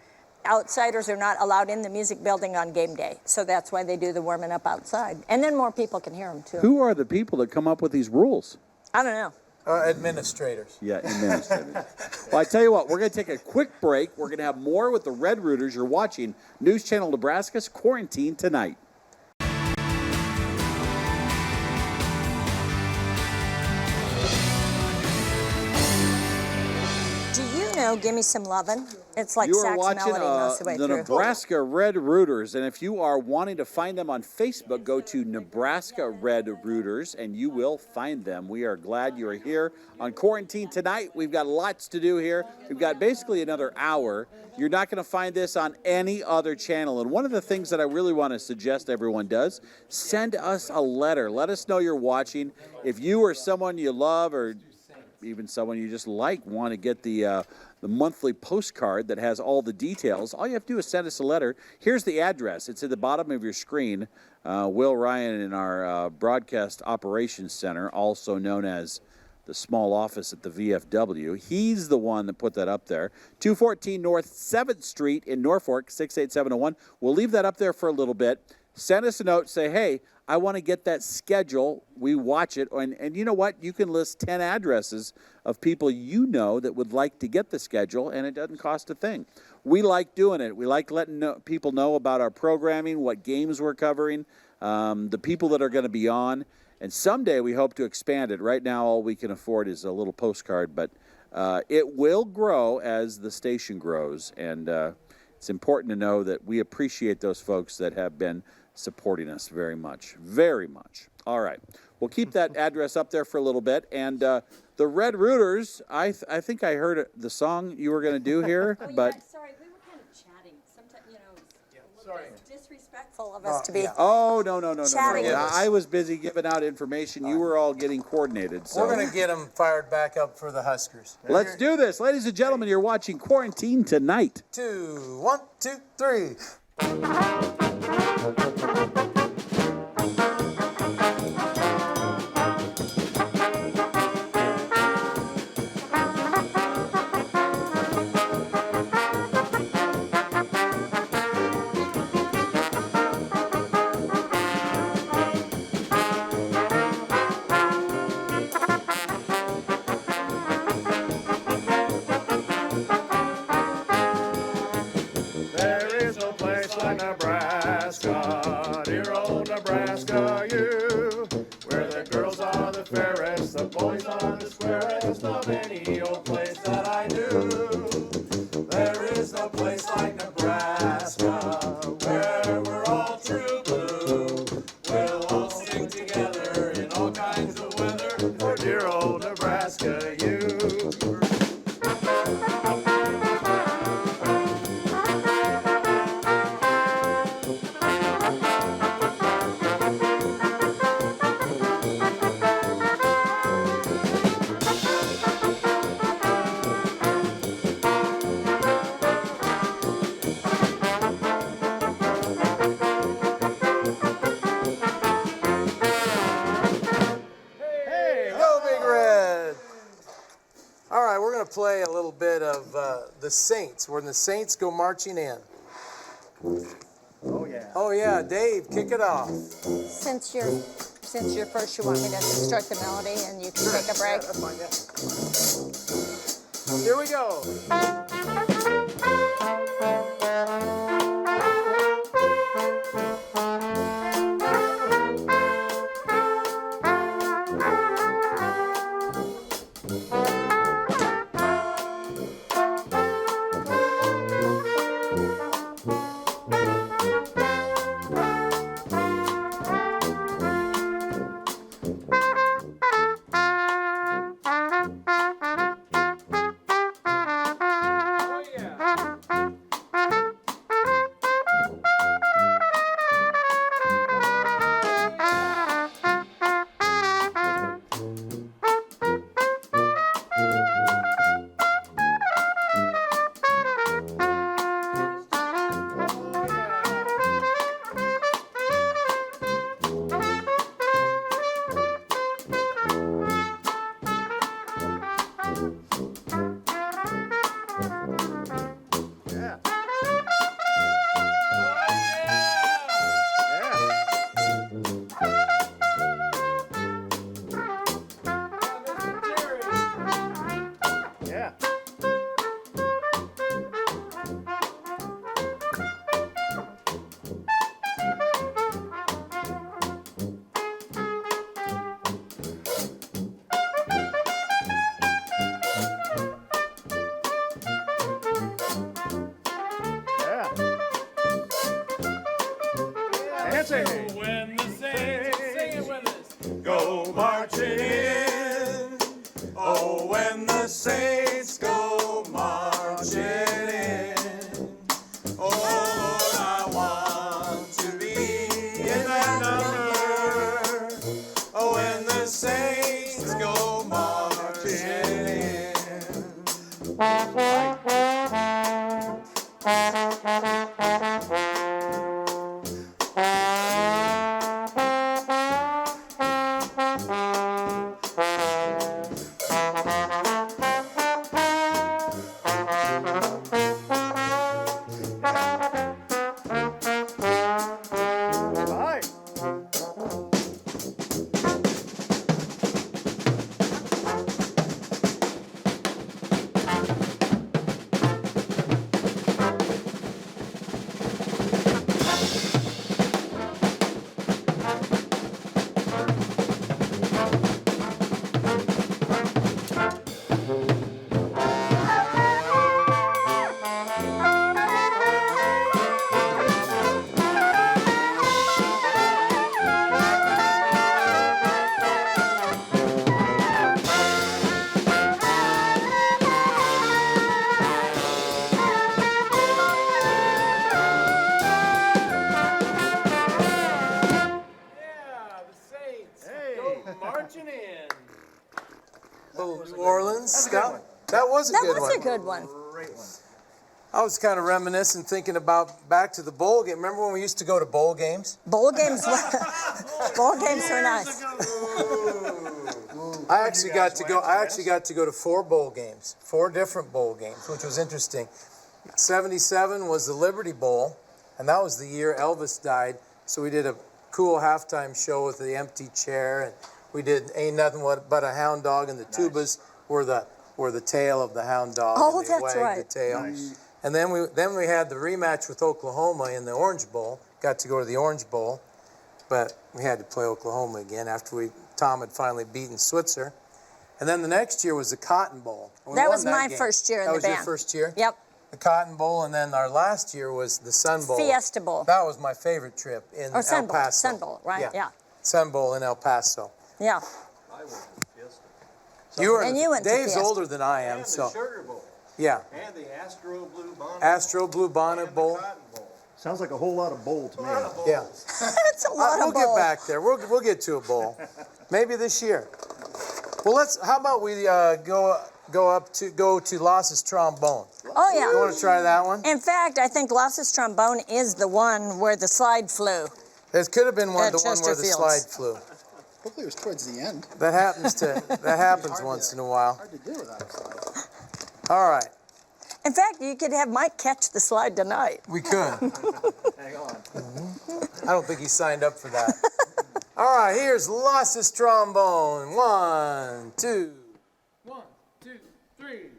outsiders are not allowed in the music building on game day. So that's why they do the warming up outside. And then more people can hear them, too. Who are the people that come up with these rules? I don't know. Administrators. Yeah, administrators. Well, I tell you what, we're going to take a quick break. We're going to have more with the Red Rooters. You're watching News Channel Nebraska's Quarantine Tonight. Do you know know, give me some lovin'. It's like You are sax watching melody most of the way the through. Nebraska Red Rooters, and if you are wanting to find them on Facebook, go to Nebraska Red Rooters, and you will find them. We are glad you are here on Quarantine Tonight. We've got lots to do here. We've got basically another hour. You're not going to find this on any other channel, and one of the things that I really want to suggest everyone does, send us a letter. Let us know you're watching. If you or someone you love or even someone you just like want to get the monthly postcard that has all the details, all you have to do is send us a letter. Here's the address. It's at the bottom of your screen. Will Ryan in our Broadcast Operations Center, also known as the small office at the VFW, he's the one that put that up there. 214 North 7th Street in Norfolk, 68701. We'll leave that up there for a little bit. Send us a note, say, hey, I want to get that schedule. We watch it. And you know what? You can list 10 addresses of people you know that would like to get the schedule, and it doesn't cost a thing. We like doing it. We like letting people know about our programming, what games we're covering, the people that are going to be on. And someday we hope to expand it. Right now, all we can afford is a little postcard, but it will grow as the station grows. And it's important to know that we appreciate those folks that have been supporting us very much, very much. All right. We'll keep that address up there for a little bit. And the Red Rooters, I think I heard the song you were going to do here. Oh, but yeah, sorry, we were kind of chatting. Sometimes, you know, it's a little bit disrespectful of us to be Oh, no. chatting. I was busy giving out information. You were all getting coordinated. So We're going to get them fired back up for the Huskers. let's do this. Ladies and gentlemen, you're watching Quarantine Tonight. 2, 1, 2, 3. There is no place like Nebraska, dear old Nebraska, you, where the girls are the fairest, the boys are the squarest of any old place that I knew. There is no place like Nebraska, where we're all true blue. We'll all stick together in all kinds of weather, for dear old Nebraska, you. Go Big Red! All right, we're going to play a little bit of the Saints, when the Saints go marching in. Oh, yeah. Oh, yeah, Dave, kick it off. Since you're first, you want me to start the melody and you can take a break? That's fine, yeah. Here we go. Sing it. When the Saints, sing it with us. Go marching in. Oh, when the Saints go marching in. Oh, Lord, I want to be in that number. Oh, when the Saints go marching Marching in. Little New Orleans, Scott. That was a good one. That was a good one. I was kind of reminiscing, thinking about back to the bowl game. Remember when we used to go to bowl games? Bowl games were nice. I actually got to go to 4 bowl games, 4 different bowl games, which was interesting. 77 was the Liberty Bowl, and that was the year Elvis died. So we did a cool halftime show with the empty chair, and we did Ain't Nothing But a Hound Dog, and the tubas were the tail of the hound dog. Oh, and they that's wagged right. the tail. Nice. And then we had the rematch with Oklahoma in the Orange Bowl. Got to go to the Orange Bowl, but we had to play Oklahoma again after Tom had finally beaten Switzer. And then the next year was the Cotton Bowl. That was my first year in the band. That was your first year? Yep. The Cotton Bowl, and then our last year was the Sun Bowl. Fiesta Bowl. That was my favorite trip in El Paso. Sun Bowl, right? Yeah. Sun Bowl in El Paso. Yeah. I went to Fiesta. You went to Dave's Fiesta. older than I am, And so. the Sugar Bowl. Yeah. And the Astro Blue Bonnet. Astro Blue Bonnet Bowl. Cotton Bowl. Sounds like a whole lot of bowl to me. Yeah. It's a lot We'll of bowl. get back there. We'll get to a bowl. Maybe this year. Well, how about we go to Las's trombone? Oh, yeah. You want to try that one? In fact, I think Las's trombone is the one where the slide flew. It could have been the one where the Chesterfields. slide flew. Hopefully it was towards the end. That happens once in a while. Hard to do without a slide. All right. In fact, you could have Mike catch the slide tonight. We could. Hang on. I don't think he signed up for that. All right, here's Las's trombone. 1, 2. 1, 2, 3.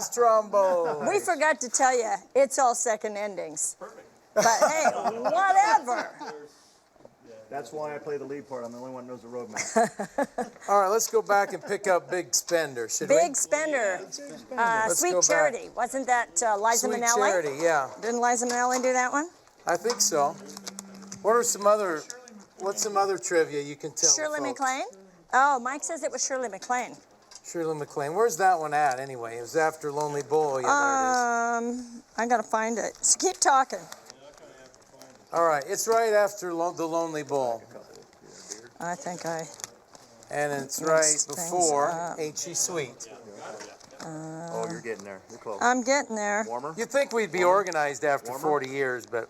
Texas trombone. We forgot to tell you, it's all second endings. Perfect. But hey, whatever. That's why I play the lead part. I'm the only one who knows the roadmap. All right, let's go back and pick up Big Spender, should we? Big Spender. Sweet Charity. Wasn't that Liza Sweet Minnelli? Charity, yeah. Didn't Liza Minnelli do that one? I think so. What's some other trivia you can tell Shirley folks? MacLaine? Oh, Mike says it was Shirley MacLaine. Shirley MacLaine. Where's that one at anyway? It was after Lonely Bull. Yeah, there it is. I gotta find it. So keep talking. All right, it's right after the Lonely Bull. I think I. And it's Mixed right things before up. Ain't She Sweet. Oh, you're getting there. You're close. I'm getting there. Warmer? You'd think we'd be organized after 40 years, but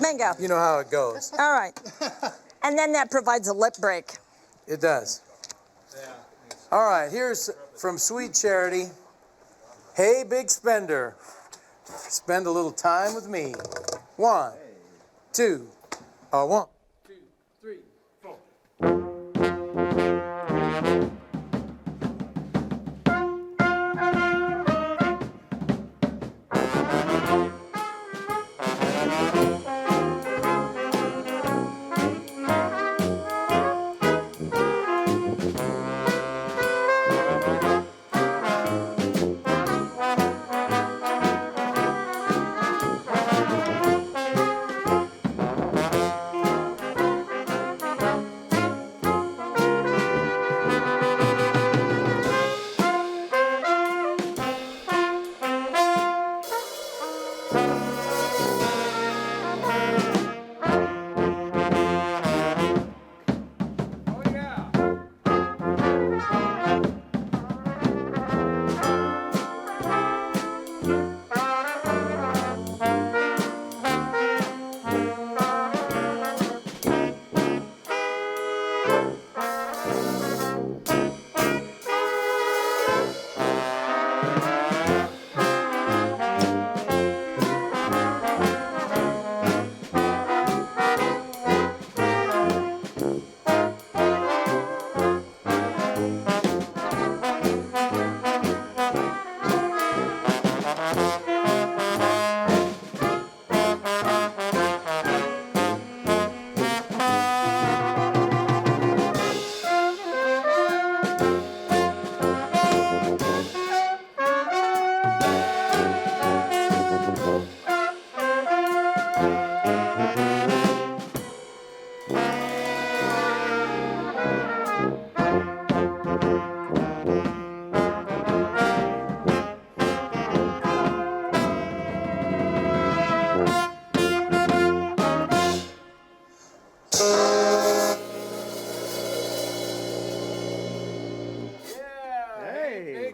Bingo. you know how it goes. All right. And then that provides a lip break. It does. All right, here's from Sweet Charity. Hey, Big Spender, spend a little time with me. 1, 2, 1.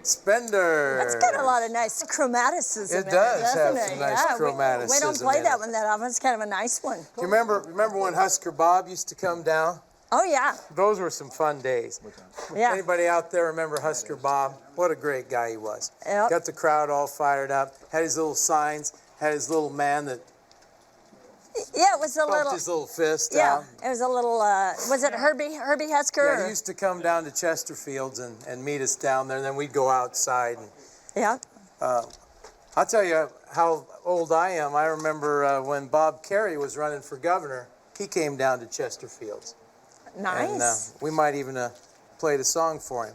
Spender. That's got a lot of nice chromaticism It in does have doesn't some it? nice Yeah, chromaticism we don't play in that it. one that often. It's kind of a nice one. Do you remember when Husker Bob used to come down? Oh, yeah. Those were some fun days. Yeah. Anybody out there remember Husker Bob? What a great guy he was. Yep. Got the crowd all fired up, had his little signs, had his little man that Yeah, it was a pumped little. his little fist Yeah, out. it was a little. Was it Herbie Husker? Yeah, or- he used to come down to Chesterfield's and meet us down there, and then we'd go outside. And, Yeah. I'll tell you how old I am. I remember when Bob Carey was running for governor, he came down to Chesterfield's. Nice. And we might even played a song for him.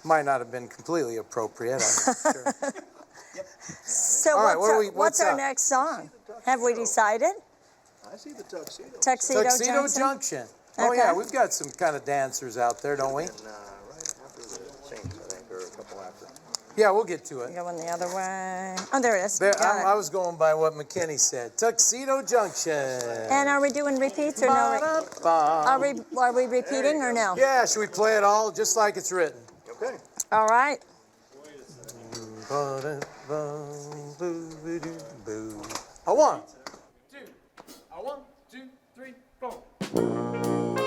Might not have been completely appropriate, I'm not sure. So All right, what's what's our up? next song? Have we decided? I see the tuxedo. Tuxedo Tuxedo Junction. Oh, Okay. yeah, we've got some kind of dancers out there, don't we? And right after the Saints, I think, or a couple after. Yeah, we'll get to it. Going the other way. Oh, there it is. There, Got I it. was going by what McKinney said. Tuxedo Junction. And are we doing repeats or no? Ba-da-ba. Are we repeating or no? Yeah, should we play it all just like it's written? Okay. All right. A 1, 2, a 1, 2, 3, 4.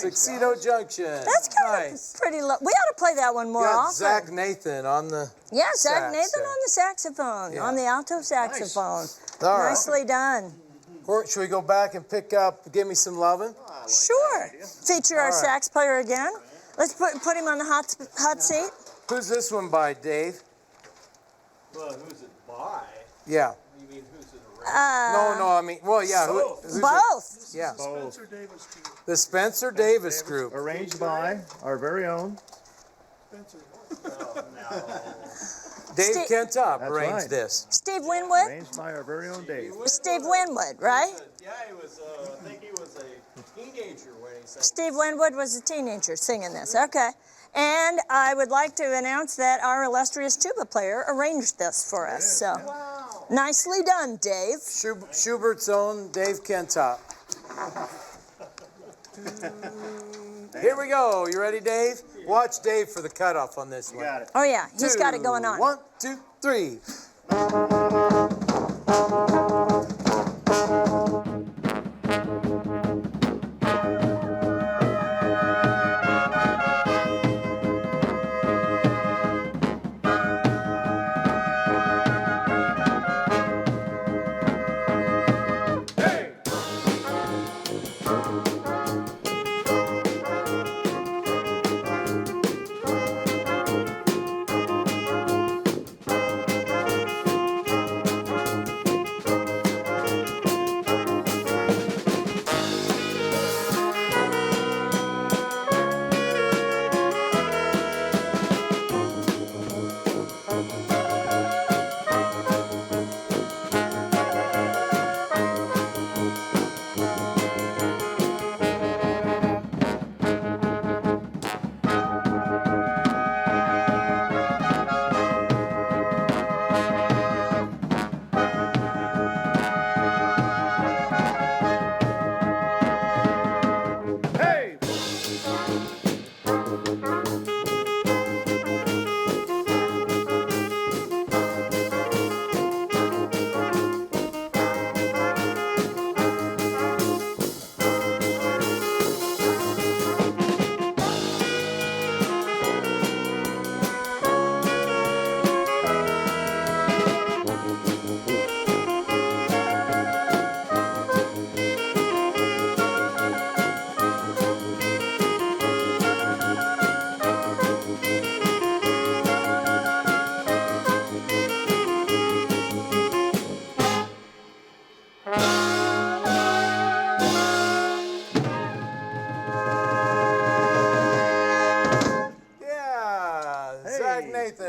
Tuxedo Junction. That's kind of pretty low. We ought to play that one more often. Zach Nathan on the Zach Nathan on the saxophone, on the alto saxophone. Nice. All right. Nicely done. Or should we go back and pick up Give Me Some Lovin'? Sure. Feature our sax player again. Let's put him on the hot seat. Who's this one by, Dave? Well, who's it by? Yeah. You mean who's it No, I mean, well, yeah. Both. Yeah. Both. The Spencer Davis Group. Arranged by our very own. Dave Kentop That's arranged right. this. Steve Winwood? Arranged by our very own Dave. Steve Winwood, right? Yeah, he was, I think he was a teenager when he sang. Steve Winwood was a teenager singing this. Okay. And I would like to announce that our illustrious tuba player arranged this for us. So, nicely done, Dave. Schubert's own Dave Kentop. Here we go. You ready, Dave? Watch Dave for the cutoff on this one. Got it. Oh, yeah. He's got it going on. 1, 2, 3.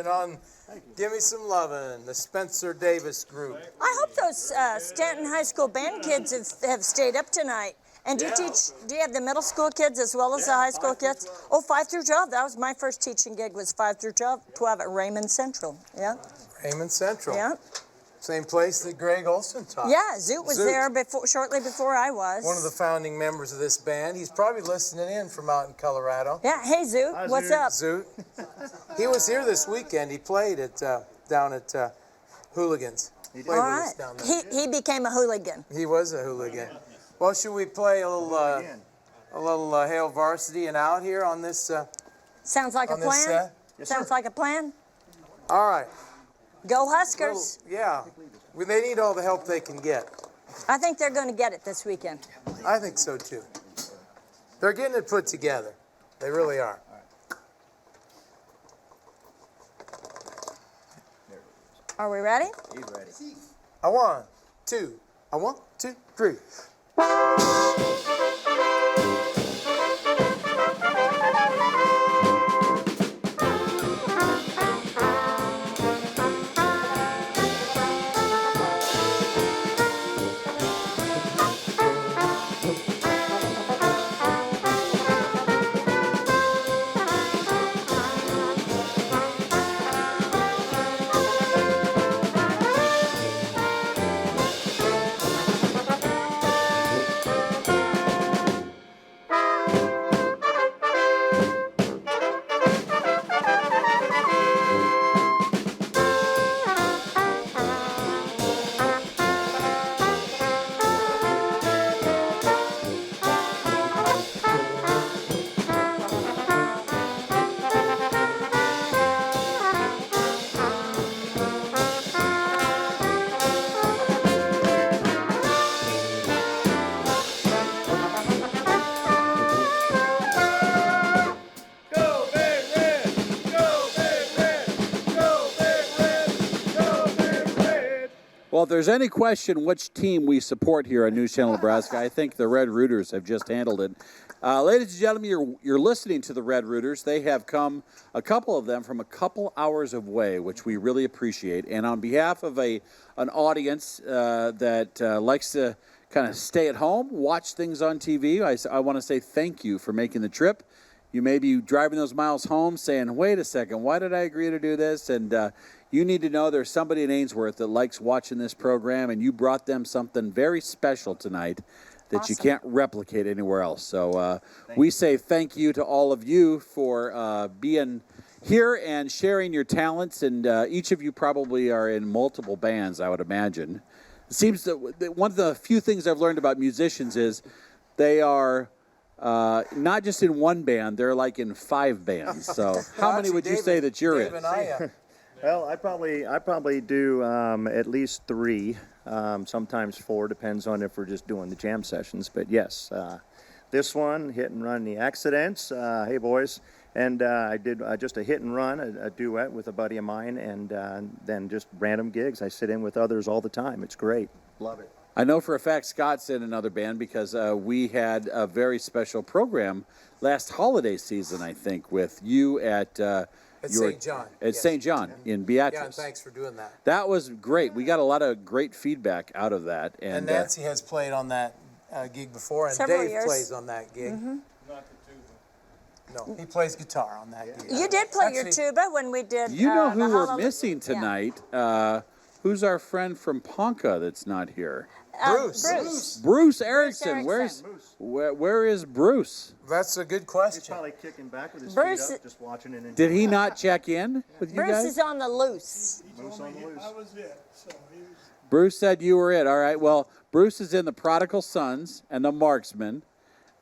On Give Me Some Lovin', the Spencer Davis Group. I hope those Stanton High School band kids have stayed up tonight. And do you have the middle school kids as well as the high school kids? Oh, 5 through 12. That was my first teaching gig, was 5 through 12 at Raymond Central. Yeah. Raymond Central. Yeah. Same place that Greg Olson taught. Yeah, Zoot was there shortly before I was. One of the founding members of this band. He's probably listening in from out in Colorado. Yeah, hey Zoot, Hi, what's Zoot. up? Zoot. He was here this weekend. He played at down at Hooligans. He played All with right. us down there. He became a hooligan. He was a hooligan. Well, should we play a little Hail Varsity and Out here on this? Sounds like a on this plan. set? Yes, Sounds sir. like a plan. All right. Go Huskers. Yeah. They need all the help they can get. I think they're going to get it this weekend. I think so too. They're getting it put together. They really are. Are we ready? He's ready. A 1, 2. A 1, 2, 3. Well, if there's any question which team we support here on News Channel Nebraska, I think the Red Rooters have just handled it. Ladies and gentlemen, you're listening to the Red Rooters. They have come, a couple of them, from a couple hours away, which we really appreciate. And on behalf of an audience that likes to kind of stay at home, watch things on TV, I want to say thank you for making the trip. You may be driving those miles home saying, wait a second, why did I agree to do this? And you need to know there's somebody in Ainsworth that likes watching this program, and you brought them something very special tonight that you can't replicate anywhere else. So we say thank you to all of you for being here and sharing your talents, and each of you probably are in multiple bands, I would imagine. It seems that one of the few things I've learned about musicians is they are not just in one band, they're like in 5 bands. So how many would you say that you're in? Well, I probably do at least 3, sometimes 4, depends on if we're just doing the jam sessions. But yes, this one, Hit and Run the Accidents, hey boys, and I did just a hit and run, a duet with a buddy of mine, and then just random gigs. I sit in with others all the time. It's great. Love it. I know for a fact Scott's in another band because we had a very special program last holiday season, I think, with you at St. John. At St. John in Beatrice. Yeah, and thanks for doing that. That was great. We got a lot of great feedback out of that. And Nancy has played on that gig before, and Several Dave years. plays on that gig. Mm-hmm. No, he plays guitar on that gig. You did play your tuba when we did. You know who the we're Hallelujah- missing tonight? Who's our friend from Ponca that's not here? Bruce Erickson. Where is Bruce? That's a good question. He's probably kicking back with his Bruce- feet up, just watching it. Did he not check in with you Bruce guys? is on the loose. Moose on the loose. I was it. So he was. Bruce said you were it. All right. Well, Bruce is in the Prodigal Sons and the Marksmen,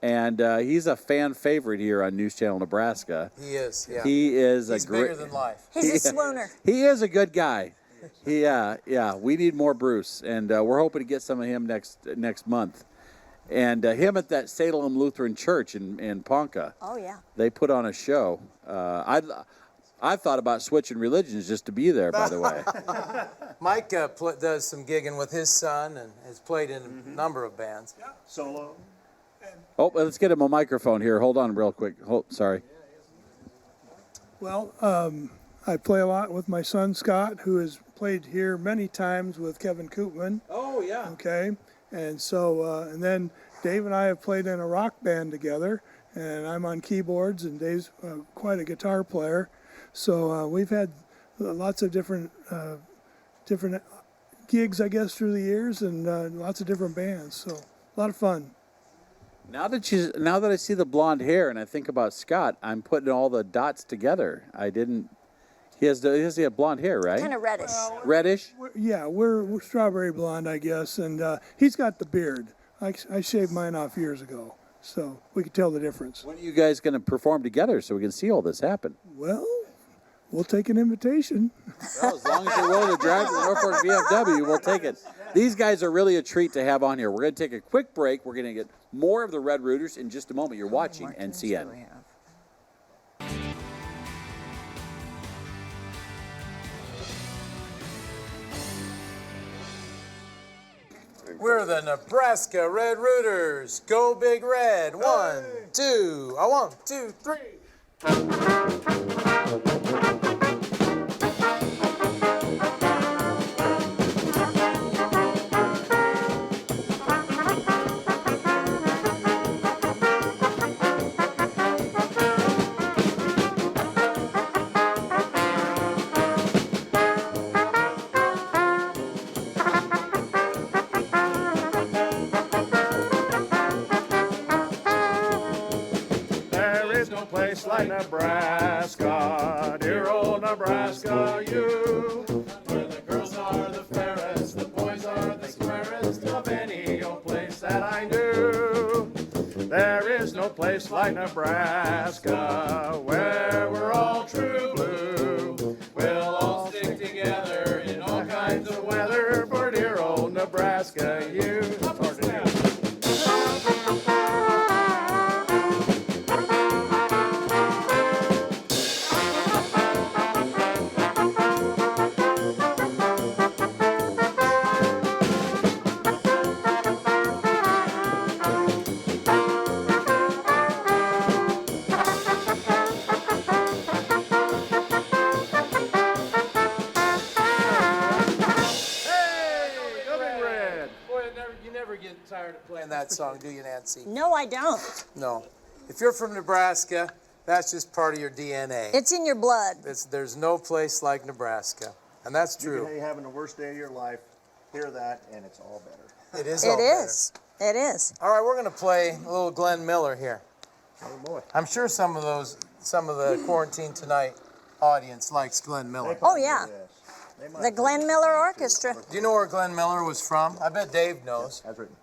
and he's a fan favorite here on News Channel Nebraska. He is. Yeah. He is He's a great. bigger than life. He's a swooner. He is a good guy. Yeah. We need more Bruce, and we're hoping to get some of him next month. And him at that Salem Lutheran Church in Ponca. Oh yeah. They put on a show. I thought about switching religions just to be there, by the way. Mike does some gigging with his son and has played in a number of bands. Yeah. Solo. Oh, let's get him a microphone here. Hold on real quick. Sorry. Well, I play a lot with my son Scott, who has played here many times with Kevin Koopman. Oh, yeah. Okay. And so, and then Dave and I have played in a rock band together, and I'm on keyboards, and Dave's quite a guitar player. So we've had lots of different gigs, I guess, through the years, and lots of different bands. So a lot of fun. Now that I see the blonde hair and I think about Scott, I'm putting all the dots together. He has blonde hair, right? Kind of reddish. Reddish? We're strawberry blonde, I guess, and he's got the beard. I shaved mine off years ago, so we could tell the difference. When are you guys going to perform together so we can see all this happen? Well, we'll take an invitation. Well, as long as you're willing to drive to the Norfolk VFW, we'll take it. These guys are really a treat to have on here. We're going to take a quick break. We're going to get more of the Red Rooters in just a moment. You're watching NCN. We're the Nebraska Red Rooters. Go Big Red. 1, 2. 1, 2, 3. Like Nebraska, dear old Nebraska, you. Where the girls are the fairest, the boys are the squarest of any old place that I knew. There is no place like Nebraska, where we're all true blue. We'll all stick together in all kinds of Weather for dear old Nebraska, you. Tired of playing that song, do you, Nancy? No, I don't. No. If you're from Nebraska, that's just part of your DNA. It's in your blood. There's no place like Nebraska, and that's true. You can be having the worst day of your life, hear that, and it's all better. It is all better. It is. All right, we're going to play a little Glenn Miller here. Oh, boy. I'm sure some of the Quarantine Tonight audience likes Glenn Miller. Oh, yeah. The Glenn Miller Orchestra. Do you know where Glenn Miller was from? I bet Dave knows. That's written.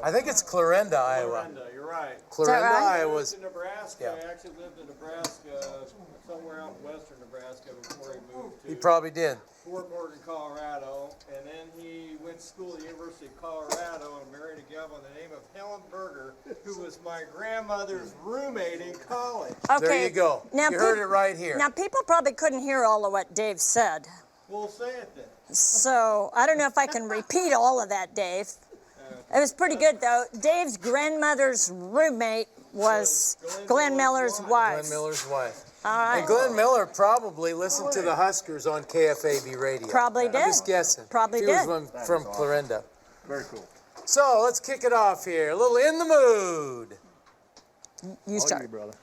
I think it's Clarinda, Iowa. Clarinda, you're right. Clarinda, right? Iowa. I lived in Nebraska. I actually lived in Nebraska, somewhere out in western Nebraska before he moved to He probably did. Fort Morgan, Colorado, and then he went to school at the University of Colorado and married a gal by the name of Helen Berger, who was my grandmother's roommate in college. Okay. There you go. Now, You heard it right here. Now, people probably couldn't hear all of what Dave said. We'll say it then. So I don't know if I can repeat all of that, Dave. It was pretty good, though. Dave's grandmother's roommate was Glenn Miller's wife. Glenn Miller's wife. All right. And Glenn Miller probably listened to the Huskers on KFAB radio. Probably did. I'm just guessing. Probably he did. was from Clarinda. Very cool. So let's kick it off here. A little In the Mood. You start. You, brother.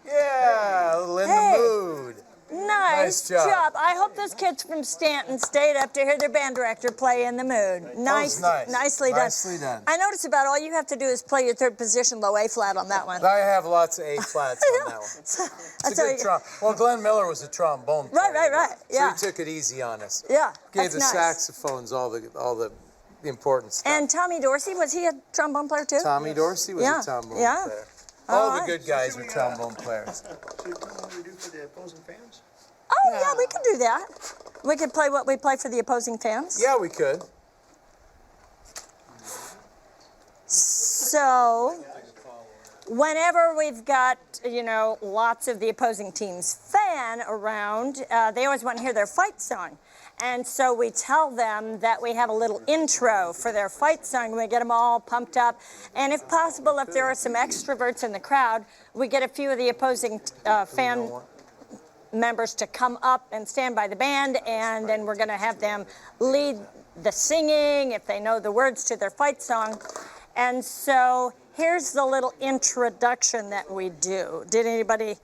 Yeah, a little in the mood. Nice job. I hope those kids from Stanton stayed up to hear their band director play In the Mood. Nice. Nicely done. Nicely done. I noticed about all you have to do is play your third position low A flat on that one. I have lots of A flats on that one. It's a good trombone. Well, Glenn Miller was a trombone player. Right. Yeah. So he took it easy on us. Yeah. Gave the that's nice. saxophones all the important stuff. And Tommy Dorsey, was he a trombone player too? Tommy Dorsey was a trombone player. All the good guys were trombone players. So what do you want me to do for the opposing fans? Oh, yeah, we can do that. We could play what we play for the opposing fans. Yeah, we could. So, whenever we've got, lots of the opposing team's fan around, they always want to hear their fight song. And so we tell them that we have a little intro for their fight song. We get them all pumped up. And if possible, if there are some extroverts in the crowd, we get a few of the opposing fan members to come up and stand by the band, and then we're going to have them lead the singing if they know the words to their fight song. And so here's the little introduction that we do. Did anybody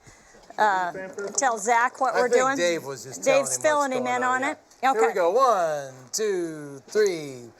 tell Zach what we're doing? I think Dave was just Dave's telling him filling him in on it. Here Okay. we go. 1, 2, 3.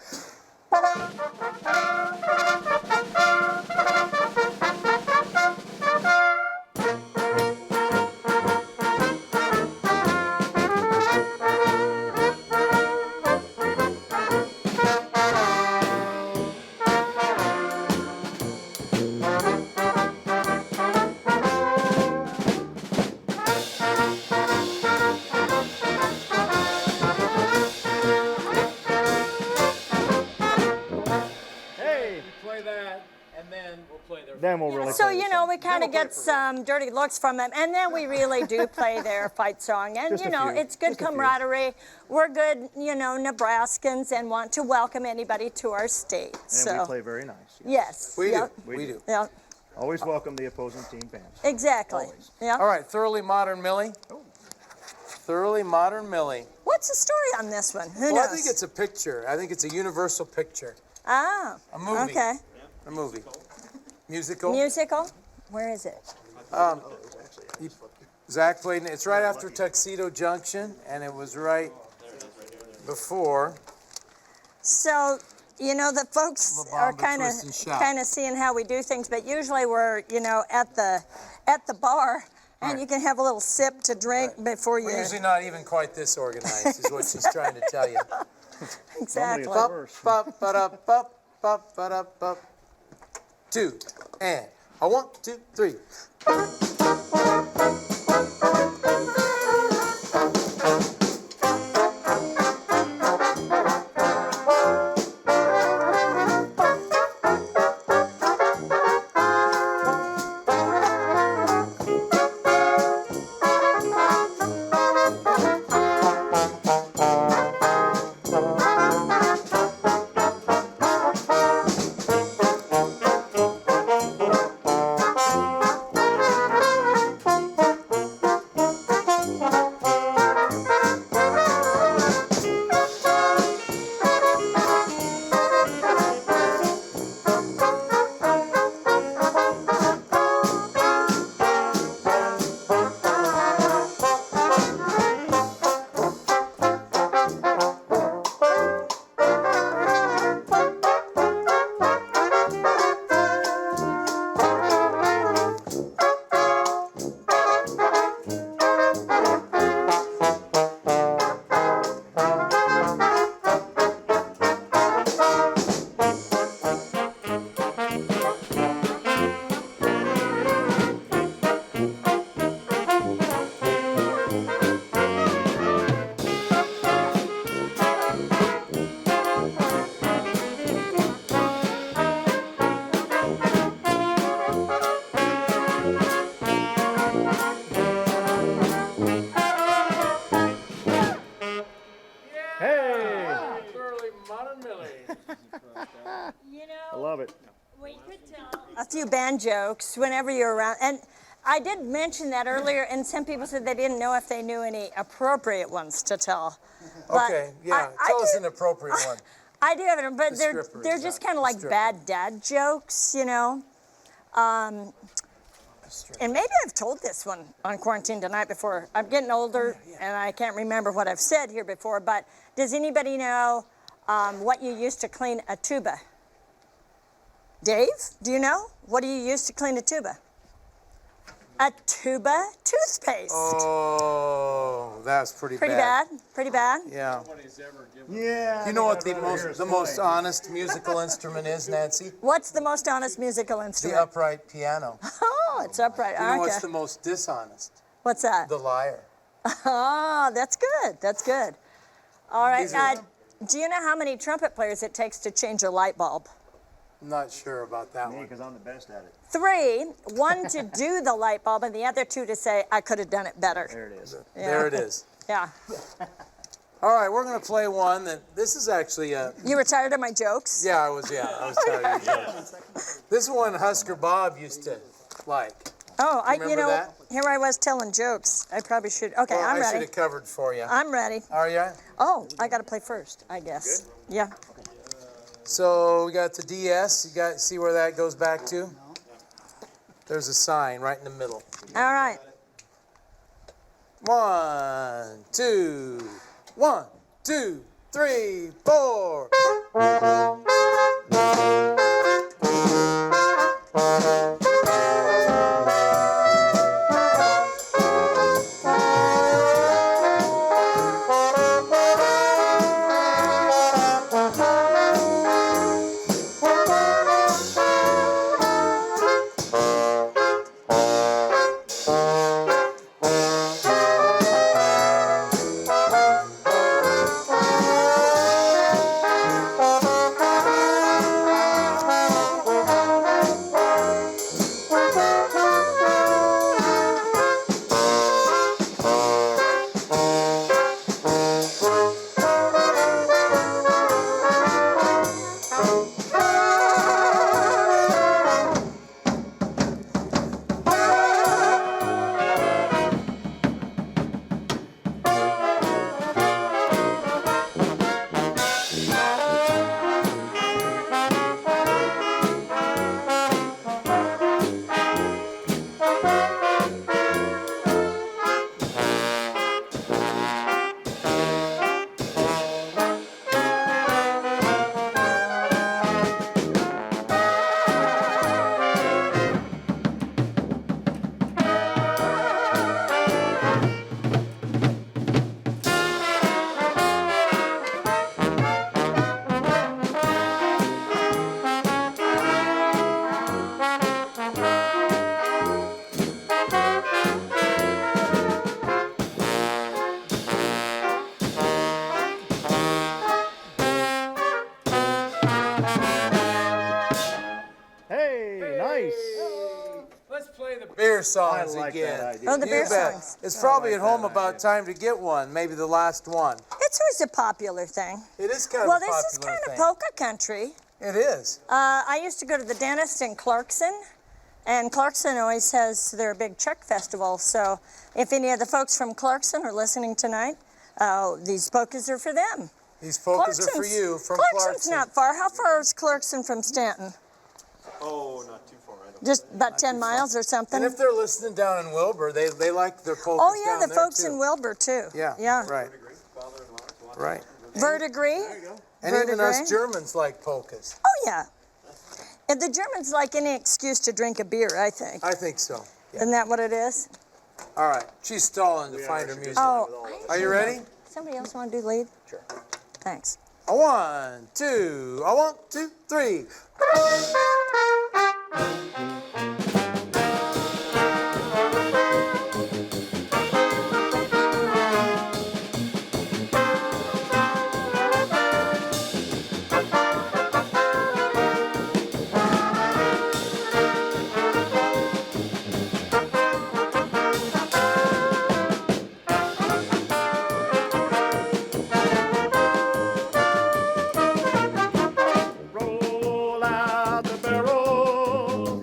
Then we'll really So, play the song. we kind of get some dirty looks from them, and then we really do play their fight song. And, Just a few. it's good Just a few. camaraderie. We're good, Nebraskans and want to welcome anybody to our state. And we play very nice. Yes. We Yep. do. We do. Yeah, Always welcome the opposing team fans. exactly. Always. Yeah. All right, Thoroughly Modern Millie. Thoroughly Modern Millie. What's the story on this one? Who Well, knows? I think it's a picture. I think it's a universal picture. Ah. A movie. Okay. A movie. Musical. Musical? Where is it? Zach played. It's right after Tuxedo Junction, and it was right before. So, the folks La are Bamba kind Twist and Shout. of seeing how we do things, but usually we're, at the bar, and Right. you can have a little sip to drink before you. We're usually not even quite this organized, is what she's trying to tell you. Exactly. Bup, bup, ba-da, bup, bup, ba-da, bup. 2 and a 1, 2, 3. I love it. We could tell a few band jokes whenever you're around. And I did mention that earlier, and some people said they didn't know if they knew any appropriate ones to tell But Okay, yeah. Tell us an appropriate one. I do have it, but they're stripper just kind of like bad dad jokes, you know. And maybe I've told this one on Quarantine Tonight before. I'm getting older, and I can't remember what I've said here before, but does anybody know what you use to clean a tuba? Dave, do you know? What do you use to clean a tuba? A tuba toothpaste. Oh, that's pretty bad. Pretty bad? Pretty bad? Yeah. Yeah. You know what the most honest musical instrument is, Nancy? What's the most honest musical The instrument? upright piano. Oh, it's upright. You know Okay. what's the most dishonest? What's that? The lyre. Oh, that's good. That's good. All right. These are- Do you know how many trumpet players it takes to change a light bulb? I'm not sure about that Me, one. because I'm the best at it. 3, 1 to do the light bulb, and the other 2 to say, I could have done it better. There it is. Yeah. There it is. Yeah. All right, we're going to play one that this is actually a. You were tired of my jokes? Yeah, I was tired of your jokes. This is one Husker Bob used to like. Oh, Remember that? here I was telling jokes. I probably should. Okay, Well, I'm I should ready. have covered for you. I'm ready. Are you? Oh, I got to play first, I guess. Good. Yeah. So we got the DS. You got see where that goes back to? There's a sign right in the middle. All right. 1, 2, 1, 2, 3, 4. Hey, nice. Let's play the beer songs I like again. that idea. Oh, the You beer bet. songs. It's probably like at home that about idea. time to get one, maybe the last one. It's always a popular thing. It is kind Well, of a this popular is kind thing. of polka country. It is. I used to go to the dentist in Clarkson, and Clarkson always has their big Czech festival. So if any of the folks from Clarkson are listening tonight, these polkas are for them. These polkas are for you from Clarkson's Clarkson. not far. How far is Clarkson from Stanton? Oh, not too far. I don't Just about 10 miles or something? And if they're listening down in Wilbur, they like their polkas Oh, yeah, down the there, folks too. in Wilbur, too. Yeah, Yeah. right. Right. Verdigris? And even us Verdigris? Germans like polkas. Oh, yeah. And the Germans like any excuse to drink a beer, I think. I think so. Isn't that what it is? All right. She's stalling to find her music. Oh, Are you ready? somebody else want to do lead? Sure. Thanks. A 1, 2, a 1, 2, 3. Roll out the barrel.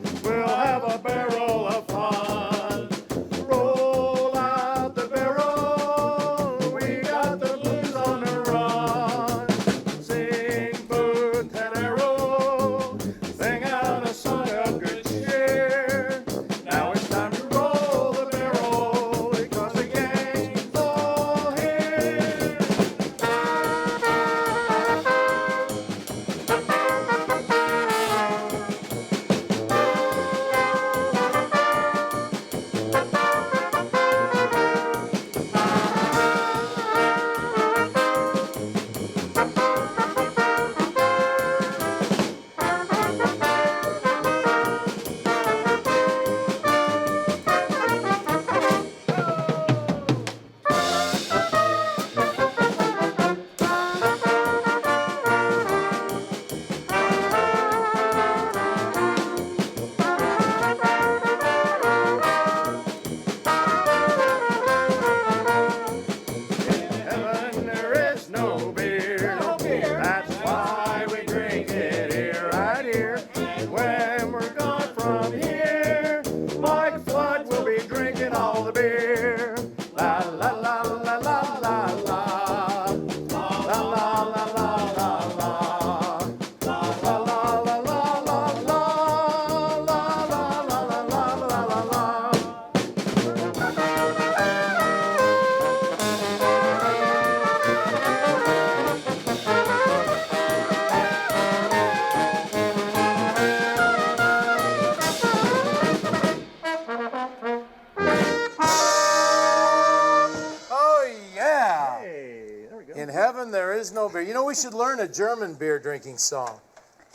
no beer. You know, we should learn a German beer drinking song.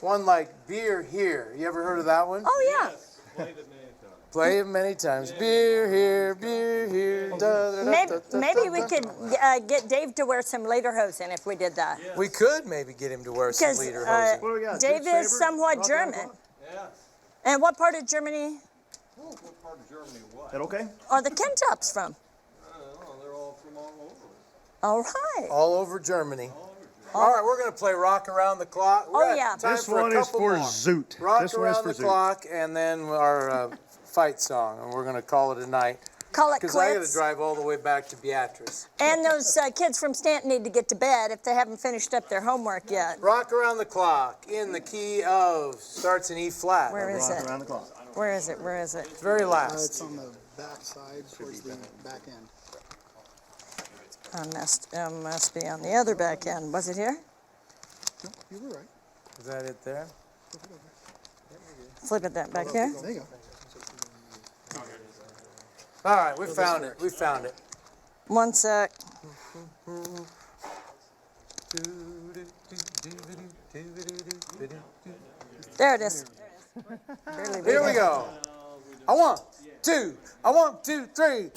One like Beer Here. You ever heard of that one? Oh, yeah. Play it many times. Beer here, beer here. Maybe we could get Dave to wear some lederhosen if we did that. We could maybe get him to wear some lederhosen. Because Dave is somewhat German. Yeah. And what part of Germany What part of Germany what? Is that okay? are the Kentops from? They're all from all over. All right. All over Germany. All right, we're going to play Rock Around the Clock. Oh, yeah. This one is for Zoot. Rock This one is Around for the Zoot. Clock, and then our fight song, and we're going to call it a night. Call it Because I got to quits. drive all the way back to Beatrice. And those kids from Stanton need to get to bed if they haven't finished up their homework yet. Rock Around the Clock in the key of, starts in E flat. Where is it? Around the clock. Where is it? Where is it? It's very last. It's on the back side towards the back end. Must be on the other back end. Was it here? No, you were right. Is that it there? Flip it that back here. There you go. All right, we found it. We found it. One sec. There it is. Here we go. I want two. I want 2, 3.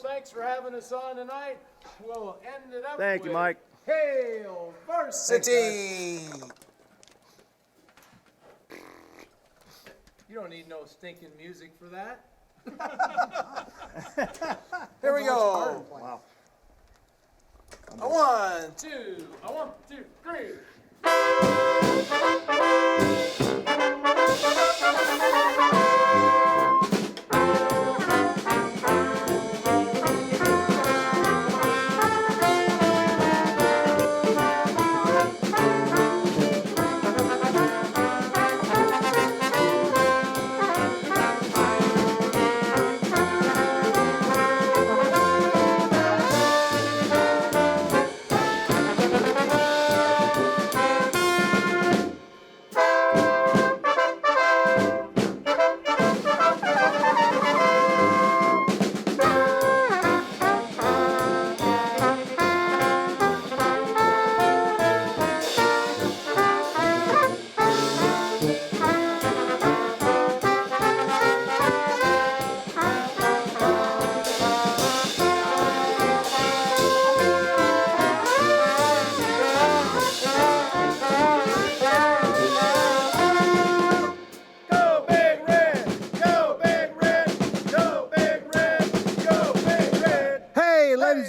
Thanks for having us on tonight. We'll end it up Thank you, with Mike. Hail Varsity! You don't need no stinking music for that. Here we go. Wow. A 1, 2, a 1, 2, 3.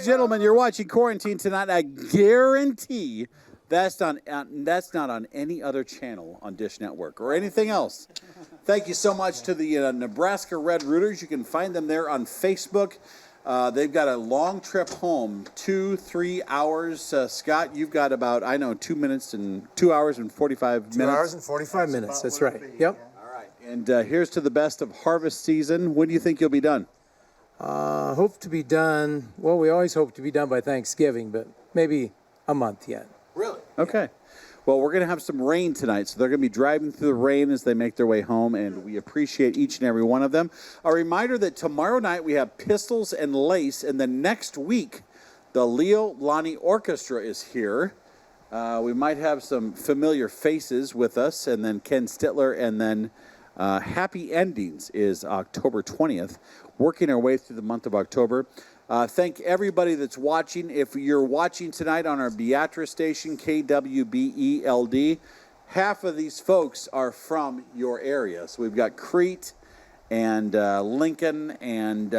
Gentlemen, you're watching Quarantine Tonight. I guarantee that's not on any other channel on Dish Network or anything else. Thank you so much to the Nebraska Red Rooters. You can find them there on Facebook. They've got a long trip home, 2-3 hours. Scott, you've got about 2 hours and 45 minutes. 2 hours and 45 minutes. That's right. Yep. All right. And here's to the best of harvest season. When do you think you'll be done? Hope to be done. Well, we always hope to be done by Thanksgiving, but maybe a month yet. Really? Okay. Well, we're going to have some rain tonight, so they're going to be driving through the rain as they make their way home, and we appreciate each and every one of them. A reminder that tomorrow night we have Pistols and Lace, and then next week the Leo Lonnie Orchestra is here. We might have some familiar faces with us, and then Ken Stittler, and then Happy Endings is October 20th, working our way through the month of October. Thank everybody that's watching. If you're watching tonight on our Beatrice station, KWBELD, half of these folks are from your area. So we've got Crete and Lincoln and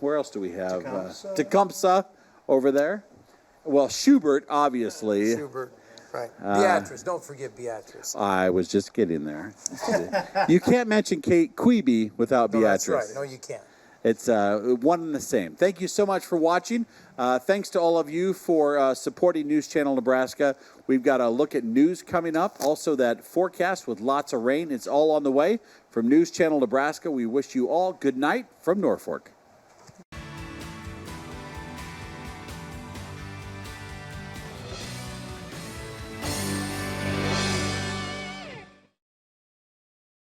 where else do we have? Tecumseh over there. Well, Schubert, obviously. Schubert, right. Beatrice, don't forget Beatrice. I was just getting there. You can't mention Kate Quebe without Beatrice. That's right. No, you can't. It's one and the same. Thank you so much for watching. Thanks to all of you for supporting News Channel Nebraska. We've got a look at news coming up. Also that forecast with lots of rain. It's all on the way. From News Channel Nebraska, we wish you all good night from Norfolk.